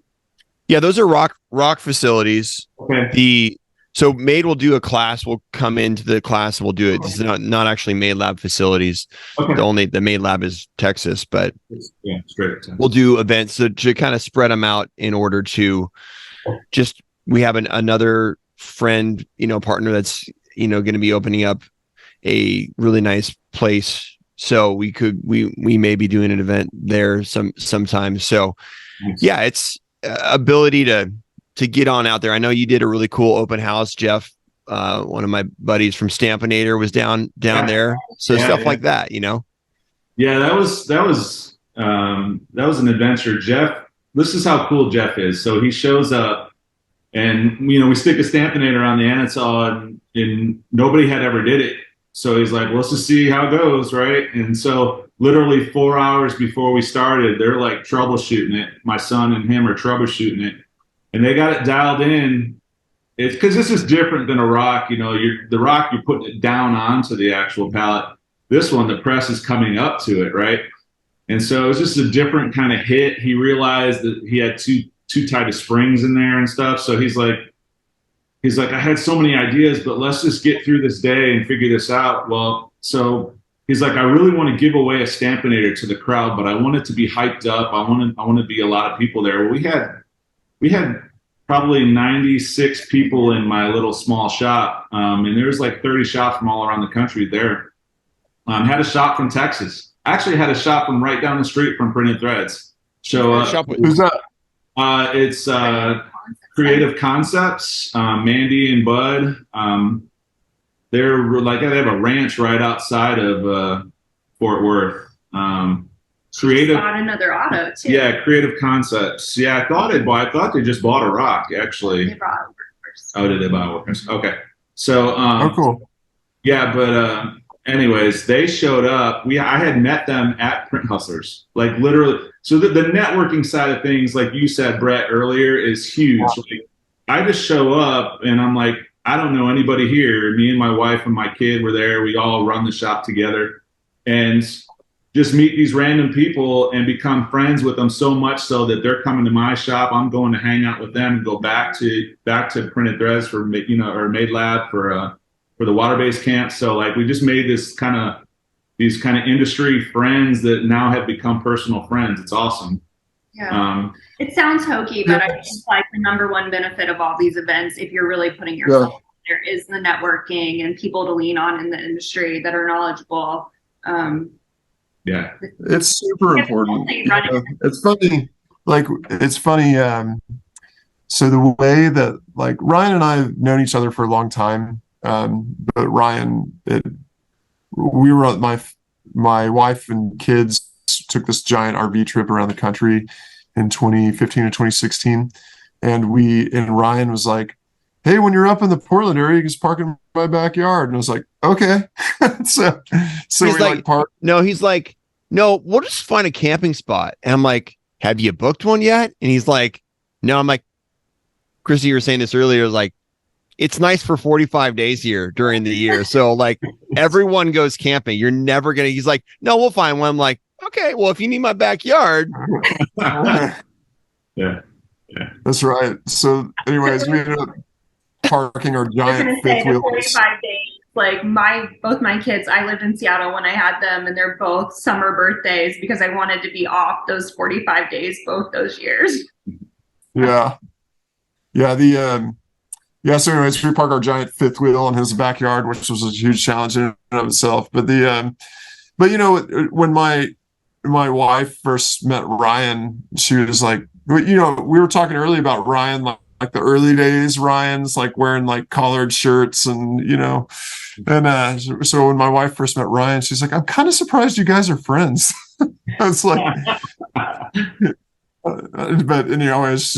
Yeah, those are rock facilities. Okay. So Made will do a class. We'll come into the class and we'll do it. This is not actually Made Lab facilities. Okay. The Made Lab is Texas, but Yeah, straight up. we'll do events to kind of spread them out in order to just we have another friend, partner that's going to be opening up a really nice place. So we may be doing an event there sometime. So Nice. yeah, it's ability to get on out there. I know you did a really cool open house, Jeff. One of my buddies from Stampinator was down there. So stuff like that, Yeah, that was an adventure. Jeff, this is how cool Jeff is. So he shows up and we stick a Stampinator on the Anatol and nobody had ever did it. So he's like, let's just see how it goes, right? And so literally 4 hours before we started, they're like troubleshooting it. My son and him are troubleshooting it. And they got it dialed in. It's because this is different than a rock. The rock, you're putting it down onto the actual pallet. This one, the press is coming up to it, right? And so it was just a different kind of hit. He realized that he had too tight of springs in there and stuff. So he's like, I had so many ideas, but let's just get through this day and figure this out. Well, so he's like, I really want to give away a Stampinator to the crowd, but I want it to be hyped up. I want to be a lot of people there. Well, we had probably 96 people in my little small shop. And there's like 30 shops from all around the country there. Had a shop from Texas. Actually had a shop from right down the street from Printed Threads. So Who's that? it's Creative Concepts, Mandy and Bud. They have a ranch right outside of Fort Worth. Creative. Bought another auto too. Yeah, Creative Concepts. Yeah, I thought they just bought a rock actually. They brought it first. Oh, did they buy workers? Okay. So Oh, cool. yeah, but anyways, they showed up. I had met them at Print Hustlers, like literally. So the networking side of things, like you said, Brett, earlier, is huge. Like, I just show up and I'm like, I don't know anybody here. Me and my wife and my kid were there. We all run the shop together and just meet these random people and become friends with them so much so that they're coming to my shop. I'm going to hang out with them and go back to Printed Threads for, or Made Lab for the water-based camp. So like we just made these kind of industry friends that now have become personal friends. It's awesome. Yeah. It sounds hokey, but I think like the number one benefit of all these events, if you're really putting yourself out there, is the networking and people to lean on in the industry that are knowledgeable. Yeah, it's super important. It's funny. So the way that like Ryan and I have known each other for a long time, but Ryan, we were my wife and kids took this giant RV trip around the country in 2015 or 2016, and Ryan was like, hey, when you're up in the Portland area, you can just park in my backyard. And I was like, okay. so he's we like park. No, he's like, no, we'll just find a camping spot. And I'm like, have you booked one yet? And he's like, no. I'm like, Christy, you were saying this earlier, like, it's nice for 45 days here during the year. So like everyone goes camping. You're never going to, he's like, no, we'll find one. I'm like, okay, well, if you need my backyard. Yeah. That's right. So anyways, we ended up parking our giant fifth wheel. 45 days like both my kids, I lived in Seattle when I had them, and they're both summer birthdays because I wanted to be off those 45 days both those years. Yeah. So anyways, we park our giant fifth wheel in his backyard, which was a huge challenge in and of itself. But when my wife first met Ryan, she was like, we were talking earlier about Ryan, like the early days, Ryan's like wearing like collared shirts and, so when my wife first met Ryan, she's like, I'm kind of surprised you guys are friends. It's like, but anyways,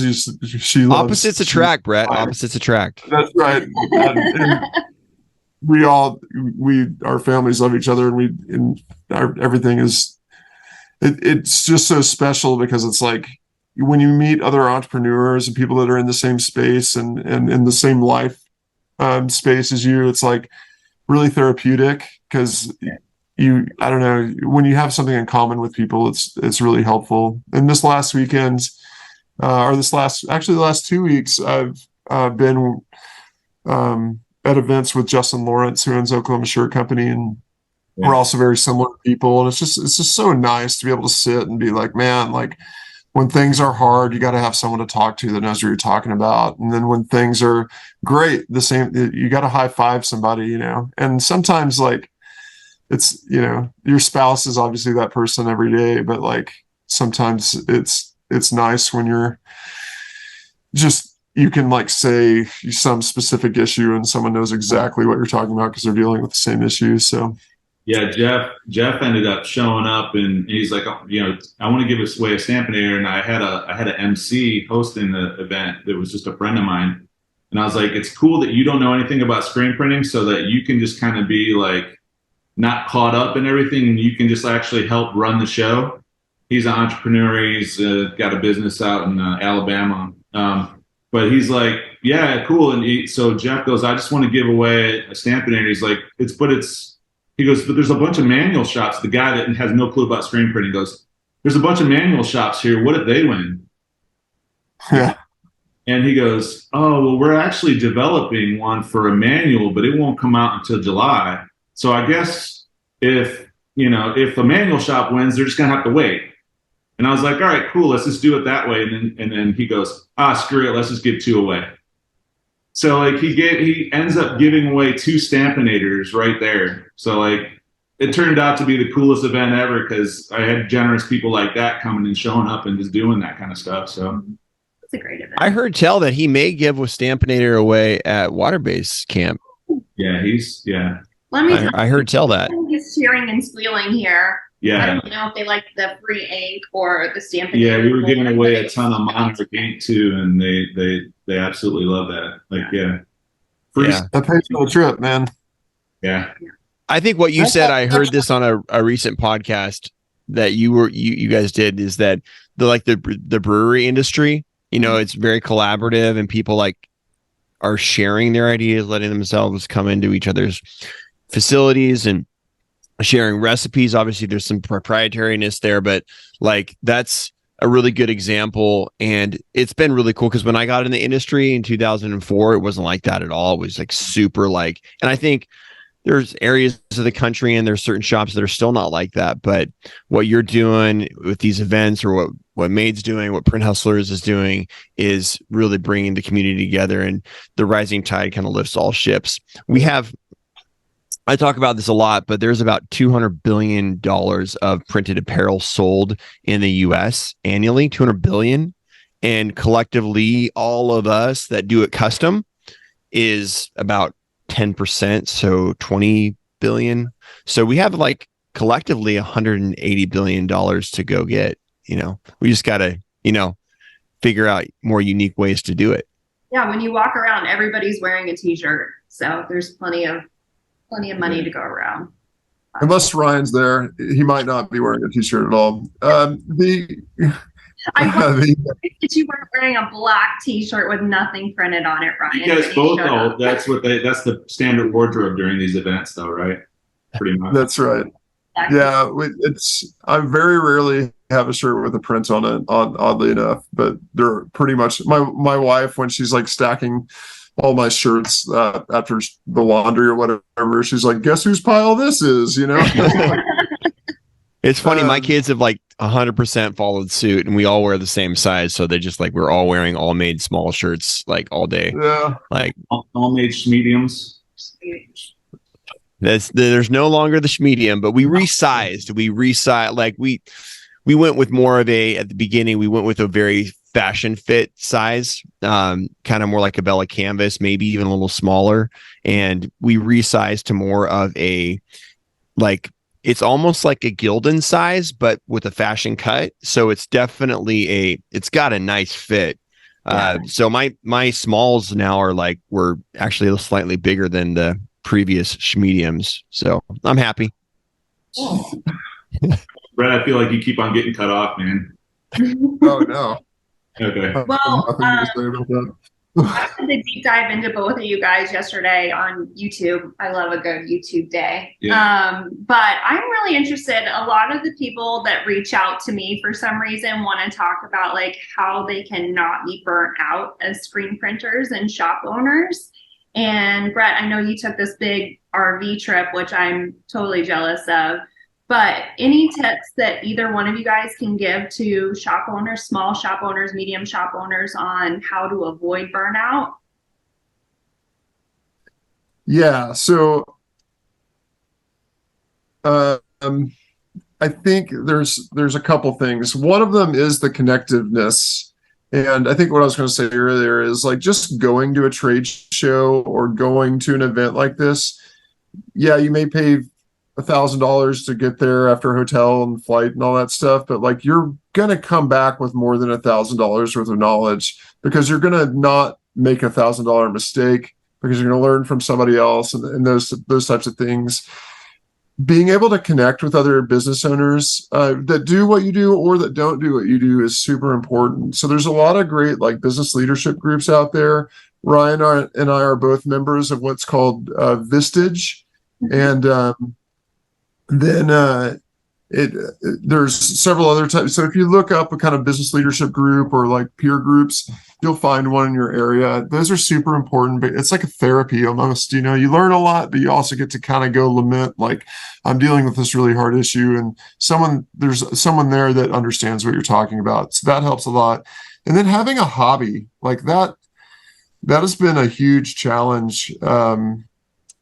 she loves, opposites attract, Brett. Opposites attract. That's right. And our families love each other, and everything is, it's just so special because it's like when you meet other entrepreneurs and people that are in the same space and in the same life space as you, it's like really therapeutic because I don't know, when you have something in common with people, it's really helpful. And this last weekend, the last 2 weeks, I've been at events with Justin Lawrence, who owns Oklahoma Shirt Company, and we're also very similar people. And it's just so nice to be able to sit and be like, man, like when things are hard, you got to have someone to talk to that knows what you're talking about. And then when things are great, you got to high five somebody, and sometimes like, it's, your spouse is obviously that person every day, but like sometimes it's nice when you can like say some specific issue and someone knows exactly what you're talking about because they're dealing with the same issue. So yeah, Jeff ended up showing up and he's like, I want to give away a Stampinator, and I had an MC hosting the event that was just a friend of mine, and I was like, it's cool that you don't know anything about screen printing, so that you can just kind of be like not caught up in everything, and you can just actually help run the show. He's an entrepreneur. He's got a business out in Alabama. But he's like, yeah, cool. And so Jeff goes, I just want to give away a Stampinator. He's like, he goes, but there's a bunch of manual shops. The guy that has no clue about screen printing goes, there's a bunch of manual shops here. What if they win? Yeah. And he goes, oh, well, we're actually developing one for a manual, but it won't come out until July. So I guess if a manual shop wins, they're just going to have to wait. And I was like, all right, cool. Let's just do it that way. And then he goes, screw it. Let's just give 2 away. So like he ends up giving away 2 Stampinators right there. So like it turned out to be the coolest event ever because I had generous people like that coming and showing up and just doing that kind of stuff. So it's a great event. I heard tell that he may give a Stampinator away at Waterbase Camp. Yeah, I heard tell that. He's cheering and squealing here. Yeah. I don't know if they like the free ink or the Stampinator. Yeah, we were giving away a ton of Monarch ink too, and they absolutely love that. Like, yeah. That pays for the trip, man. Yeah. I think what you said, I heard this on a recent podcast that you guys did, is that the brewery industry, it's very collaborative and people like are sharing their ideas, letting themselves come into each other's facilities and sharing recipes. Obviously there's some proprietariness there, but like that's a really good example. And it's been really cool because when I got in the industry in 2004, it wasn't like that at all. It was like super like, and I think there's areas of the country and there's certain shops that are still not like that. But what you're doing with these events, or what Made's doing, what Print Hustlers is doing, is really bringing the community together, and the rising tide kind of lifts all ships. I talk about this a lot, but there's about $200 billion of printed apparel sold in the US annually, $200 billion. And collectively, all of us that do it custom is about 10%. So 20 billion. So we have like collectively $180 billion to go get, we just got to, figure out more unique ways to do it. Yeah. When you walk around, everybody's wearing a t-shirt. So there's plenty of money to go around. Unless Ryan's there, he might not be wearing a t-shirt at all. I that you weren't wearing a black t-shirt with nothing printed on it, Ryan. You guys both know that's the standard wardrobe during these events, though, right? Pretty much. That's right. Exactly. Yeah, I very rarely have a shirt with a print on it, oddly enough, but they're pretty much my wife, when she's like stacking all my shirts after the laundry or whatever. She's like, guess whose pile this is, you know? It's funny. My kids have like 100% followed suit, and we all wear the same size. So they're just like, we're all wearing all made small shirts like all day. Yeah. Like all made mediums. There's no longer the medium, but we resized. Like we went with more of at the beginning, we went with a very fashion fit size, kind of more like a Bella canvas, maybe even a little smaller. And we resized to more of it's almost like a Gildan size, but with a fashion cut. So it's definitely it's got a nice fit. So my smalls now are we're actually actually slightly bigger than the previous mediums. So I'm happy. Brett, I feel like you keep on getting cut off, man. Oh no. Okay. Well, Nothing to say about that. I did a deep dive into both of you guys yesterday on YouTube. I love a good YouTube day. Yeah. But I'm really interested. A lot of the people that reach out to me for some reason want to talk about how they can not be burnt out as screen printers and shop owners. And Brett, I know you took this big RV trip, which I'm totally jealous of. But any tips that either one of you guys can give to shop owners, small shop owners, medium shop owners, on how to avoid burnout? Yeah. So I think there's a couple things. One of them is the connectiveness. And I think what I was going to say earlier is just going to a trade show or going to an event like this. Yeah, you may pay $1,000 to get there after a hotel and flight and all that stuff, but you're gonna come back with more than $1,000 worth of knowledge, because you're gonna not make $1,000 mistake, because you're gonna learn from somebody else and those types of things. Being able to connect with other business owners that do what you do or that don't do what you do is super important. So there's a lot of great business leadership groups out there. Ryan and I are both members of what's called Vistage, and then there's several other types. So if you look up a kind of business leadership group or peer groups, you'll find one in your area. Those are super important, but it's like a therapy almost. You learn a lot, but you also get to kind of go lament, I'm dealing with this really hard issue, and there's someone there that understands what you're talking about. So that helps a lot. And then having a hobby that has been a huge challenge,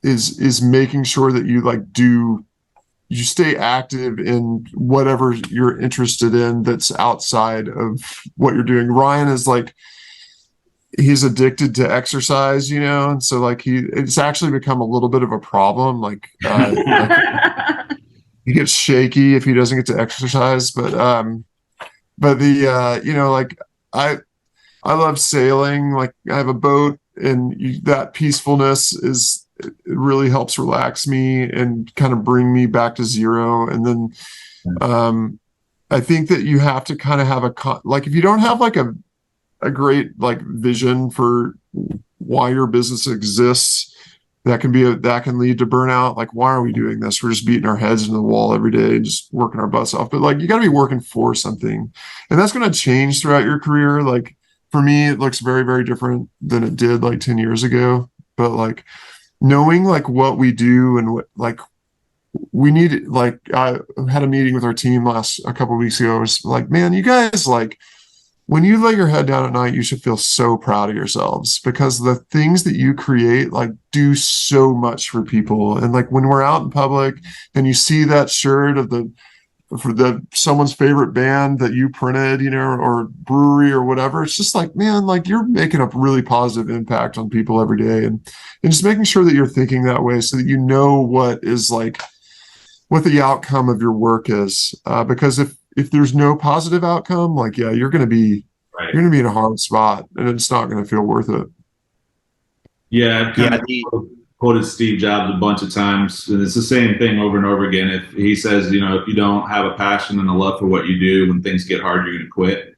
is making sure that you stay active in whatever you're interested in that's outside of what you're doing. Ryan is he's addicted to exercise, and so it's actually become a little bit of a problem. He gets shaky if he doesn't get to exercise, but I love sailing. I have a boat, and that peacefulness it really helps relax me and kind of bring me back to zero. And then I think that you have to kind of have if you don't have a great vision for why your business exists, that can lead to burnout. Why are we doing this? We're just beating our heads into the wall every day and just working our butts off. But you got to be working for something, and that's going to change throughout your career. For me, it looks very, very different than it did 10 years ago. But knowing what we do and what we need, I had a meeting with our team a couple of weeks ago. It was man, you guys, when you lay your head down at night, you should feel so proud of yourselves, because the things that you create do so much for people. And when we're out in public and you see that shirt of someone's favorite band that you printed, or brewery or whatever, it's just man, you're making a really positive impact on people every day, and just making sure that you're thinking that way, so that what is what the outcome of your work is. Because if there's no positive outcome, you're going to be in a hard spot, and it's not going to feel worth it. Yeah, I've kind of quoted Steve Jobs a bunch of times, and it's the same thing over and over again. If he says, if you don't have a passion and a love for what you do, when things get hard, you're going to quit.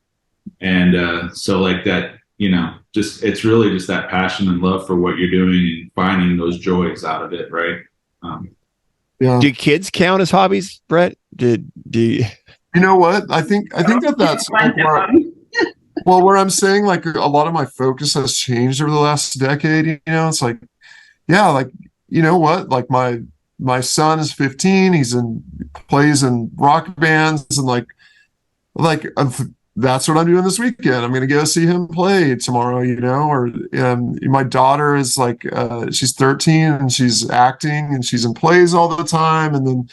And so that, it's really just that passion and love for what you're doing and finding those joys out of it, right? Yeah. Do kids count as hobbies, Brett? Do you? You know what? I think that's Well, where I'm saying like a lot of my focus has changed over the last decade, it's like, yeah, like, you know what? Like my son is 15, plays in rock bands and that's what I'm doing this weekend. I'm going to go see him play tomorrow, or my daughter is like, she's 13 and she's acting and she's in plays all the time. And then,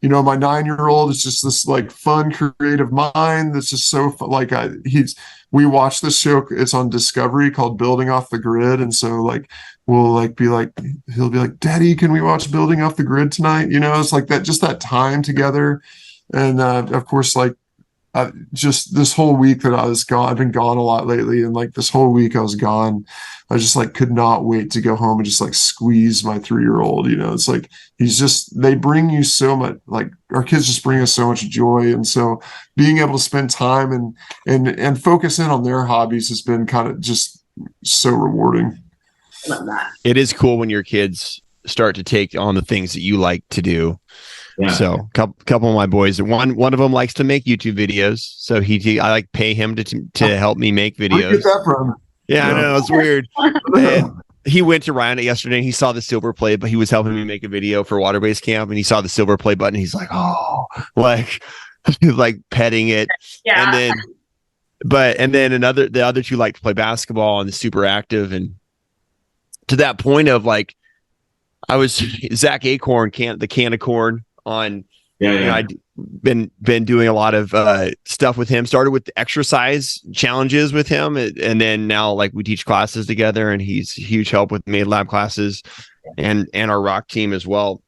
my 9-year-old is just this like fun, creative mind that's just so fun. Like we watch this show. It's on Discovery called Building Off the Grid. And so like, he'll be like, Daddy, can we watch Building Off the Grid tonight? It's like that, just that time together. And of course, like, just this whole week that I was gone, I've been gone a lot lately. And like this whole week I was gone, I just like could not wait to go home and just like squeeze my 3-year-old, it's like, they bring you so much, like our kids just bring us so much joy. And so being able to spend time and focus in on their hobbies has been kind of just so rewarding. I love that. It is cool when your kids start to take on the things that you like to do. Yeah. So couple of my boys, one of them likes to make YouTube videos. So I like pay him to help me make videos. Where you get that from? Yeah, I know, it's weird. And he went to Ryan yesterday and he saw the silver play, but he was helping me make a video for water based camp and he saw the silver play button. He's like, oh, like petting it. Yeah. And then the other two like to play basketball and the super active. And to that point of like, I was Zach Acorn, the can of corn on. Yeah. I'd been doing a lot of stuff with him. Started with exercise challenges with him, and then now like we teach classes together, and he's a huge help with Made Lab classes, and our rock team as well.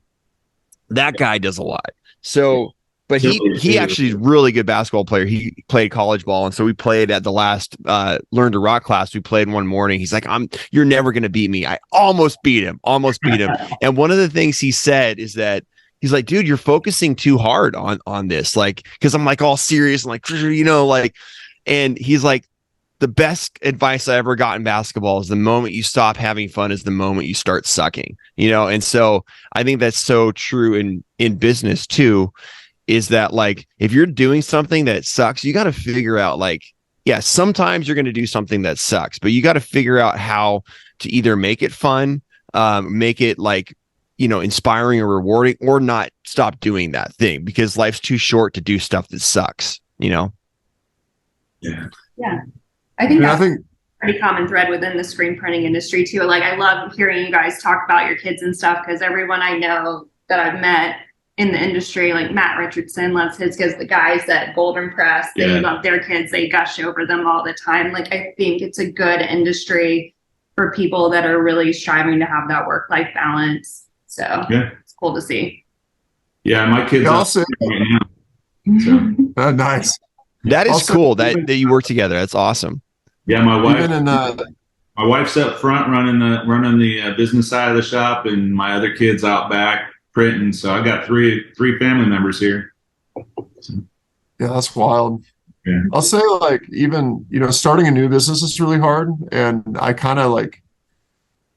That guy does a lot. So, but he actually is a really good basketball player. He played college ball, and so we played at the last Learn to Rock class. We played one morning. He's like, you're never gonna beat me. I almost beat him. And one of the things he said is that he's like, dude, you're focusing too hard on this. Like, cause I'm like all serious and like, and he's like, the best advice I ever got in basketball is the moment you stop having fun is the moment you start sucking, And so I think that's so true in business too, is that like, if you're doing something that sucks, you got to figure out like, yeah, sometimes you're going to do something that sucks, but you got to figure out how to either make it fun, make it like, inspiring or rewarding, or not stop doing that thing because life's too short to do stuff that sucks, Yeah. I think that's a pretty common thread within the screen printing industry too. Like I love hearing you guys talk about your kids and stuff because everyone I know that I've met in the industry, like Matt Richardson loves his kids, the guys at Golden Press, they love their kids. They gush over them all the time. Like I think it's a good industry for people that are really striving to have that work-life balance. So it's cool to see. Yeah, my kids also right now. So. Nice. That is also cool that you work together. That's awesome. Yeah, my wife's up front running the business side of the shop, and my other kids out back printing. So I got three family members here. Yeah, that's wild. Yeah. I'll say like even starting a new business is really hard, and I kind of like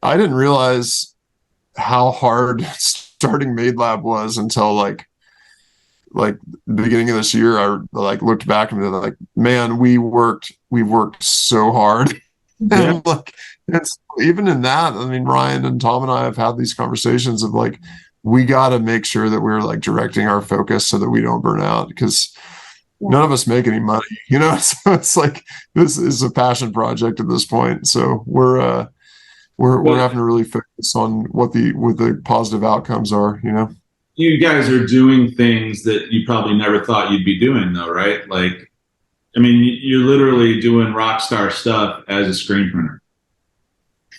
I didn't realize how hard starting Made Lab was until like the beginning of this year. I like looked back and like, man, we worked so hard. And like it's even in that, I mean, Ryan and Tom and I have had these conversations of like, we got to make sure that we're like directing our focus so that we don't burn out because none of us make any money, so it's like this is a passion project at this point. So we're having to really focus on what the positive outcomes are, You guys are doing things that you probably never thought you'd be doing though, right? Like, I mean, you're literally doing rock star stuff as a screen printer,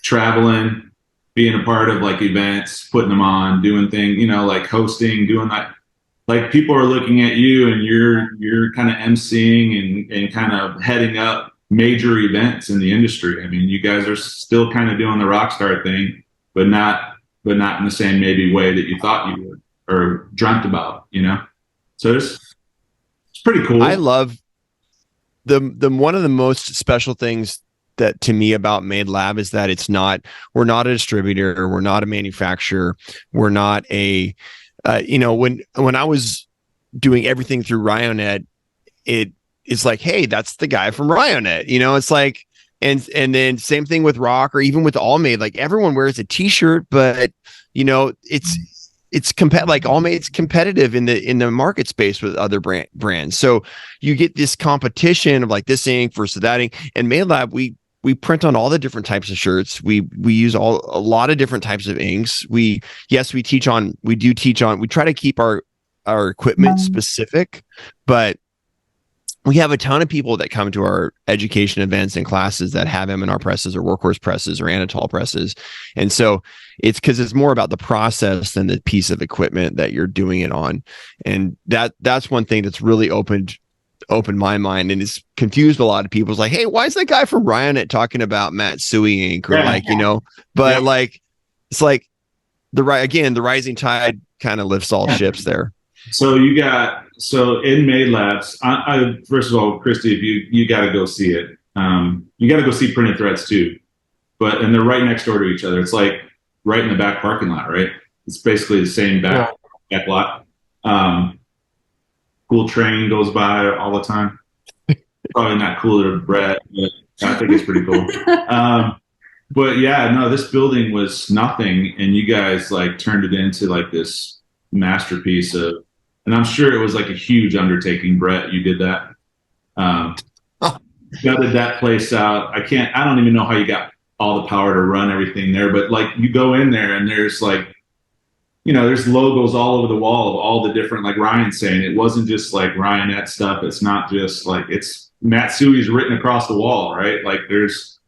traveling, being a part of like events, putting them on, doing things, like hosting, doing that. Like people are looking at you and you're kind of emceeing and kind of heading up major events in the industry. I mean, you guys are still kind of doing the rock star thing, but not in the same maybe way that you thought you would or dreamt about, So it's pretty cool. I love the one of the most special things that to me about Made Lab is that we're not a distributor, we're not a manufacturer, we're not a when I was doing everything through Ryonet, it's like, hey, that's the guy from Ryonet, you know. It's like, and then same thing with Rock, or even with All Made. Like, everyone wears a t-shirt, but you know, it's like All Made's competitive in the market space with other brands. So you get this competition of like this ink versus that ink. And MadeLab, we print on all the different types of shirts. We use a lot of different types of inks. We try to keep our equipment specific, but we have a ton of people that come to our education events and classes that have M&R presses or Workhorse presses or Anatol presses. And so it's because it's more about the process than the piece of equipment that you're doing it on. And that's one thing that's really opened my mind, and it's confused a lot of people. It's like, hey, why is that guy from Ryonet talking about Matsui ink, or like, you know, but like, it's like the rising tide kind of lifts all ships there. So in Made Labs, I first of all, Christy, if you got to go see it. You got to go see Printed Threads too, and they're right next door to each other. It's like right in the back parking lot, right? It's basically the same back lot. Cool train goes by all the time. Probably not cooler than Brett, but I think it's pretty cool. But yeah, no, this building was nothing, and you guys like turned it into like this masterpiece of. And I'm sure it was like a huge undertaking, Brett. You did that. Gutted that place out. I don't even know how you got all the power to run everything there, but like you go in there and there's like, you know, there's logos all over the wall of all the different, like Ryan's saying, it wasn't just like Ryonet stuff. It's not just like, it's Matsui's written across the wall, right? Like there's,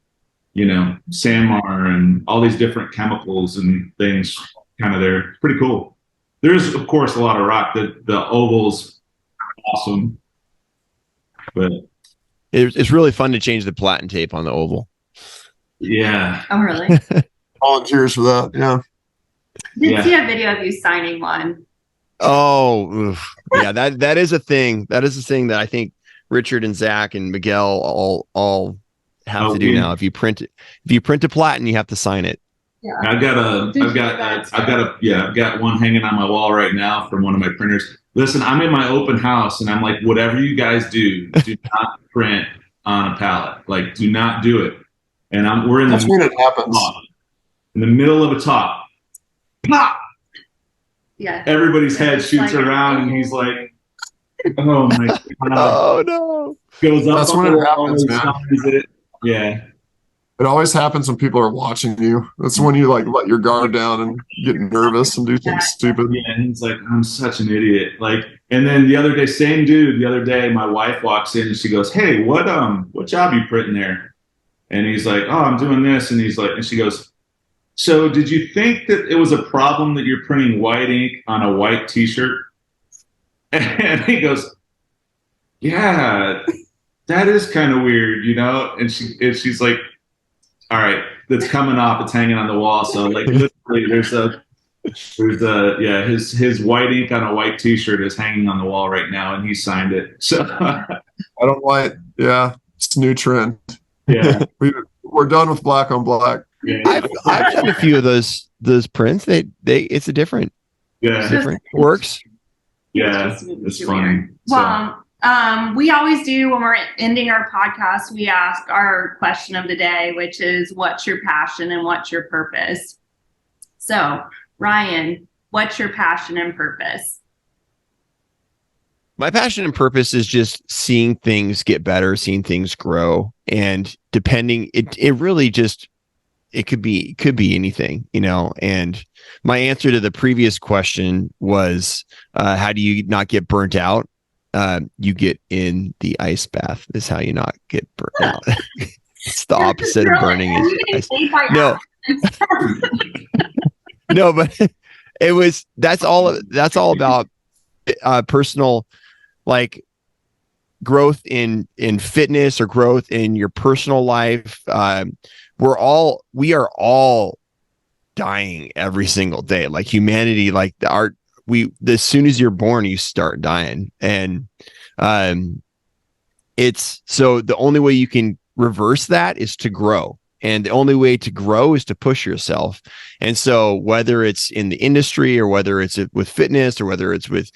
you know, Sanmar and all these different chemicals and things kind of there. It's pretty cool. There's, of course, a lot of rock. The oval's awesome, but it's really fun to change the platen tape on the oval. Yeah. Oh, really? Volunteers for that. Yeah. Did see a video of you signing one. Oh, oof. Yeah. That is a thing. That is a thing that I think Richard and Zach and Miguel all have to do now. If you print a platen, you have to sign it. Yeah. I've got one hanging on my wall right now from one of my printers. Listen, I'm in my open house and I'm like, whatever you guys do not print on a pallet. Like, do not do it. And we're in That's when it happens. In the middle of a talk. Pop! Yeah. Everybody's head shoots around and he's like, oh my God. Oh no. Goes up. That's when it happens, man. Yeah. It always happens when people are watching you. That's when you like let your guard down and get nervous and do things stupid. Yeah, and he's like, I'm such an idiot. Like, and then the other day, my wife walks in and she goes, hey, what job you printing there? And he's like, oh, I'm doing this. And he's like, and she goes, so did you think that it was a problem that you're printing white ink on a white t-shirt? And he goes, yeah, that is kind of weird, you know? And she's like, all right, that's coming off. It's hanging on the wall. So like literally his white ink on a white t-shirt is hanging on the wall right now, and he signed it. So I don't like, yeah, it's a new trend. Yeah. We're done with black on black. Yeah. I've done a few of those prints. It's different. Yeah. It's different. Works. Yeah. It's funny. Well, we always do when we're ending our podcast, we ask our question of the day, which is what's your passion and what's your purpose? So, Ryan, what's your passion and purpose? My passion and purpose is just seeing things get better, seeing things grow, and it really just, it could be anything, you know. And my answer to the previous question was, how do you not get burnt out? You get in the ice bath is how you not get burnt out. It's the opposite of burning. No, but that's all about personal, like, growth in fitness or growth in your personal life. We are all dying every single day. Like humanity, like as soon as you're born, you start dying. And it's so the only way you can reverse that is to grow. And the only way to grow is to push yourself. And so whether it's in the industry or whether it's with fitness or whether it's with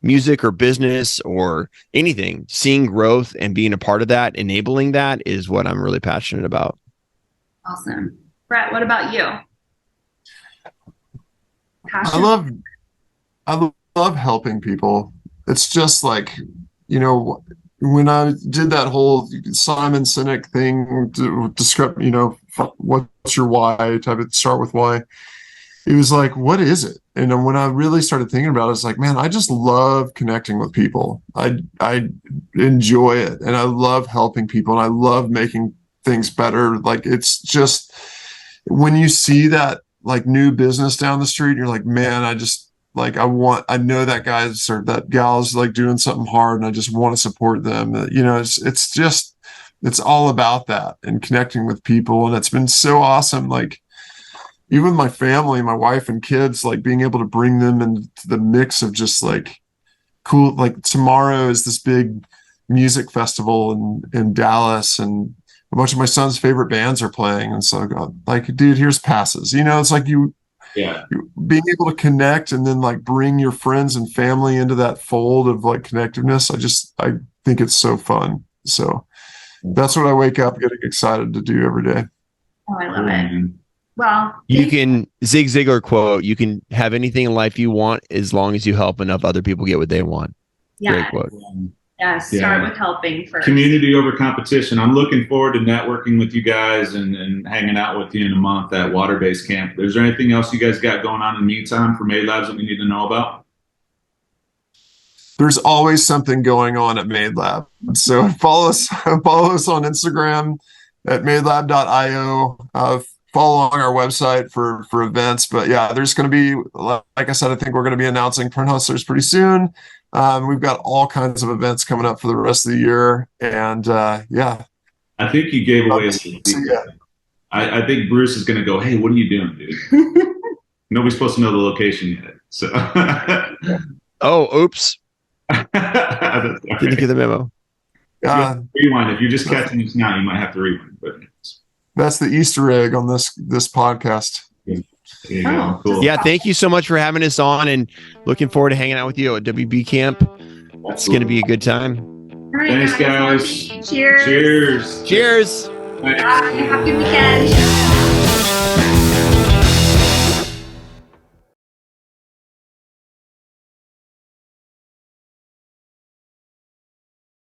music or business or anything, seeing growth and being a part of that, enabling that is what I'm really passionate about. Awesome. Brett, what about you? I love helping people. It's just like, when I did that whole Simon Sinek thing to describe, what's your why, type of start with why. It was like, what is it? And then when I really started thinking about it, it's like, man, I just love connecting with people. I enjoy it, and I love helping people, and I love making things better. Like, it's just when you see that like new business down the street, you're like, man, I just like, I know that guy's or that gal's like doing something hard, and I just want to support them. It's all about that and connecting with people. And it's been so awesome. Like, even with my family, my wife and kids, like being able to bring them into the mix of just like cool, like tomorrow is this big music festival in Dallas, and a bunch of my son's favorite bands are playing. And so like, dude, here's passes, it's like you being able to connect and then like bring your friends and family into that fold of like connectiveness. I think it's so fun. So that's what I wake up getting excited to do every day. Oh, I love it. Well, you can Zig Ziglar quote, you can have anything in life you want as long as you help enough other people get what they want. Yeah. Great quote. Yeah, start with helping first. Community over competition. I'm looking forward to networking with you guys and hanging out with you in a month at Water Base Camp. Is there anything else you guys got going on in the meantime for Made Labs that we need to know about? There's always something going on at Made Lab. So follow us on Instagram at madelab.io. Follow along our website for events. But yeah, there's going to be, like I said, I think we're going to be announcing Print Hustlers pretty soon. We've got all kinds of events coming up for the rest of the year. And yeah. I think you gave away. I think Bruce is going to go, hey, what are you doing, dude? Nobody's supposed to know the location yet. So. Oh, oops. Didn't get the memo. Rewind. If you're just catching this now, you might have to rewind. But that's the Easter egg on this podcast. Cool. Yeah, thank you so much for having us on, and looking forward to hanging out with you at WB Camp. It's going to be a good time. All right, thanks, guys. Cheers. Cheers. Bye. Have a good weekend.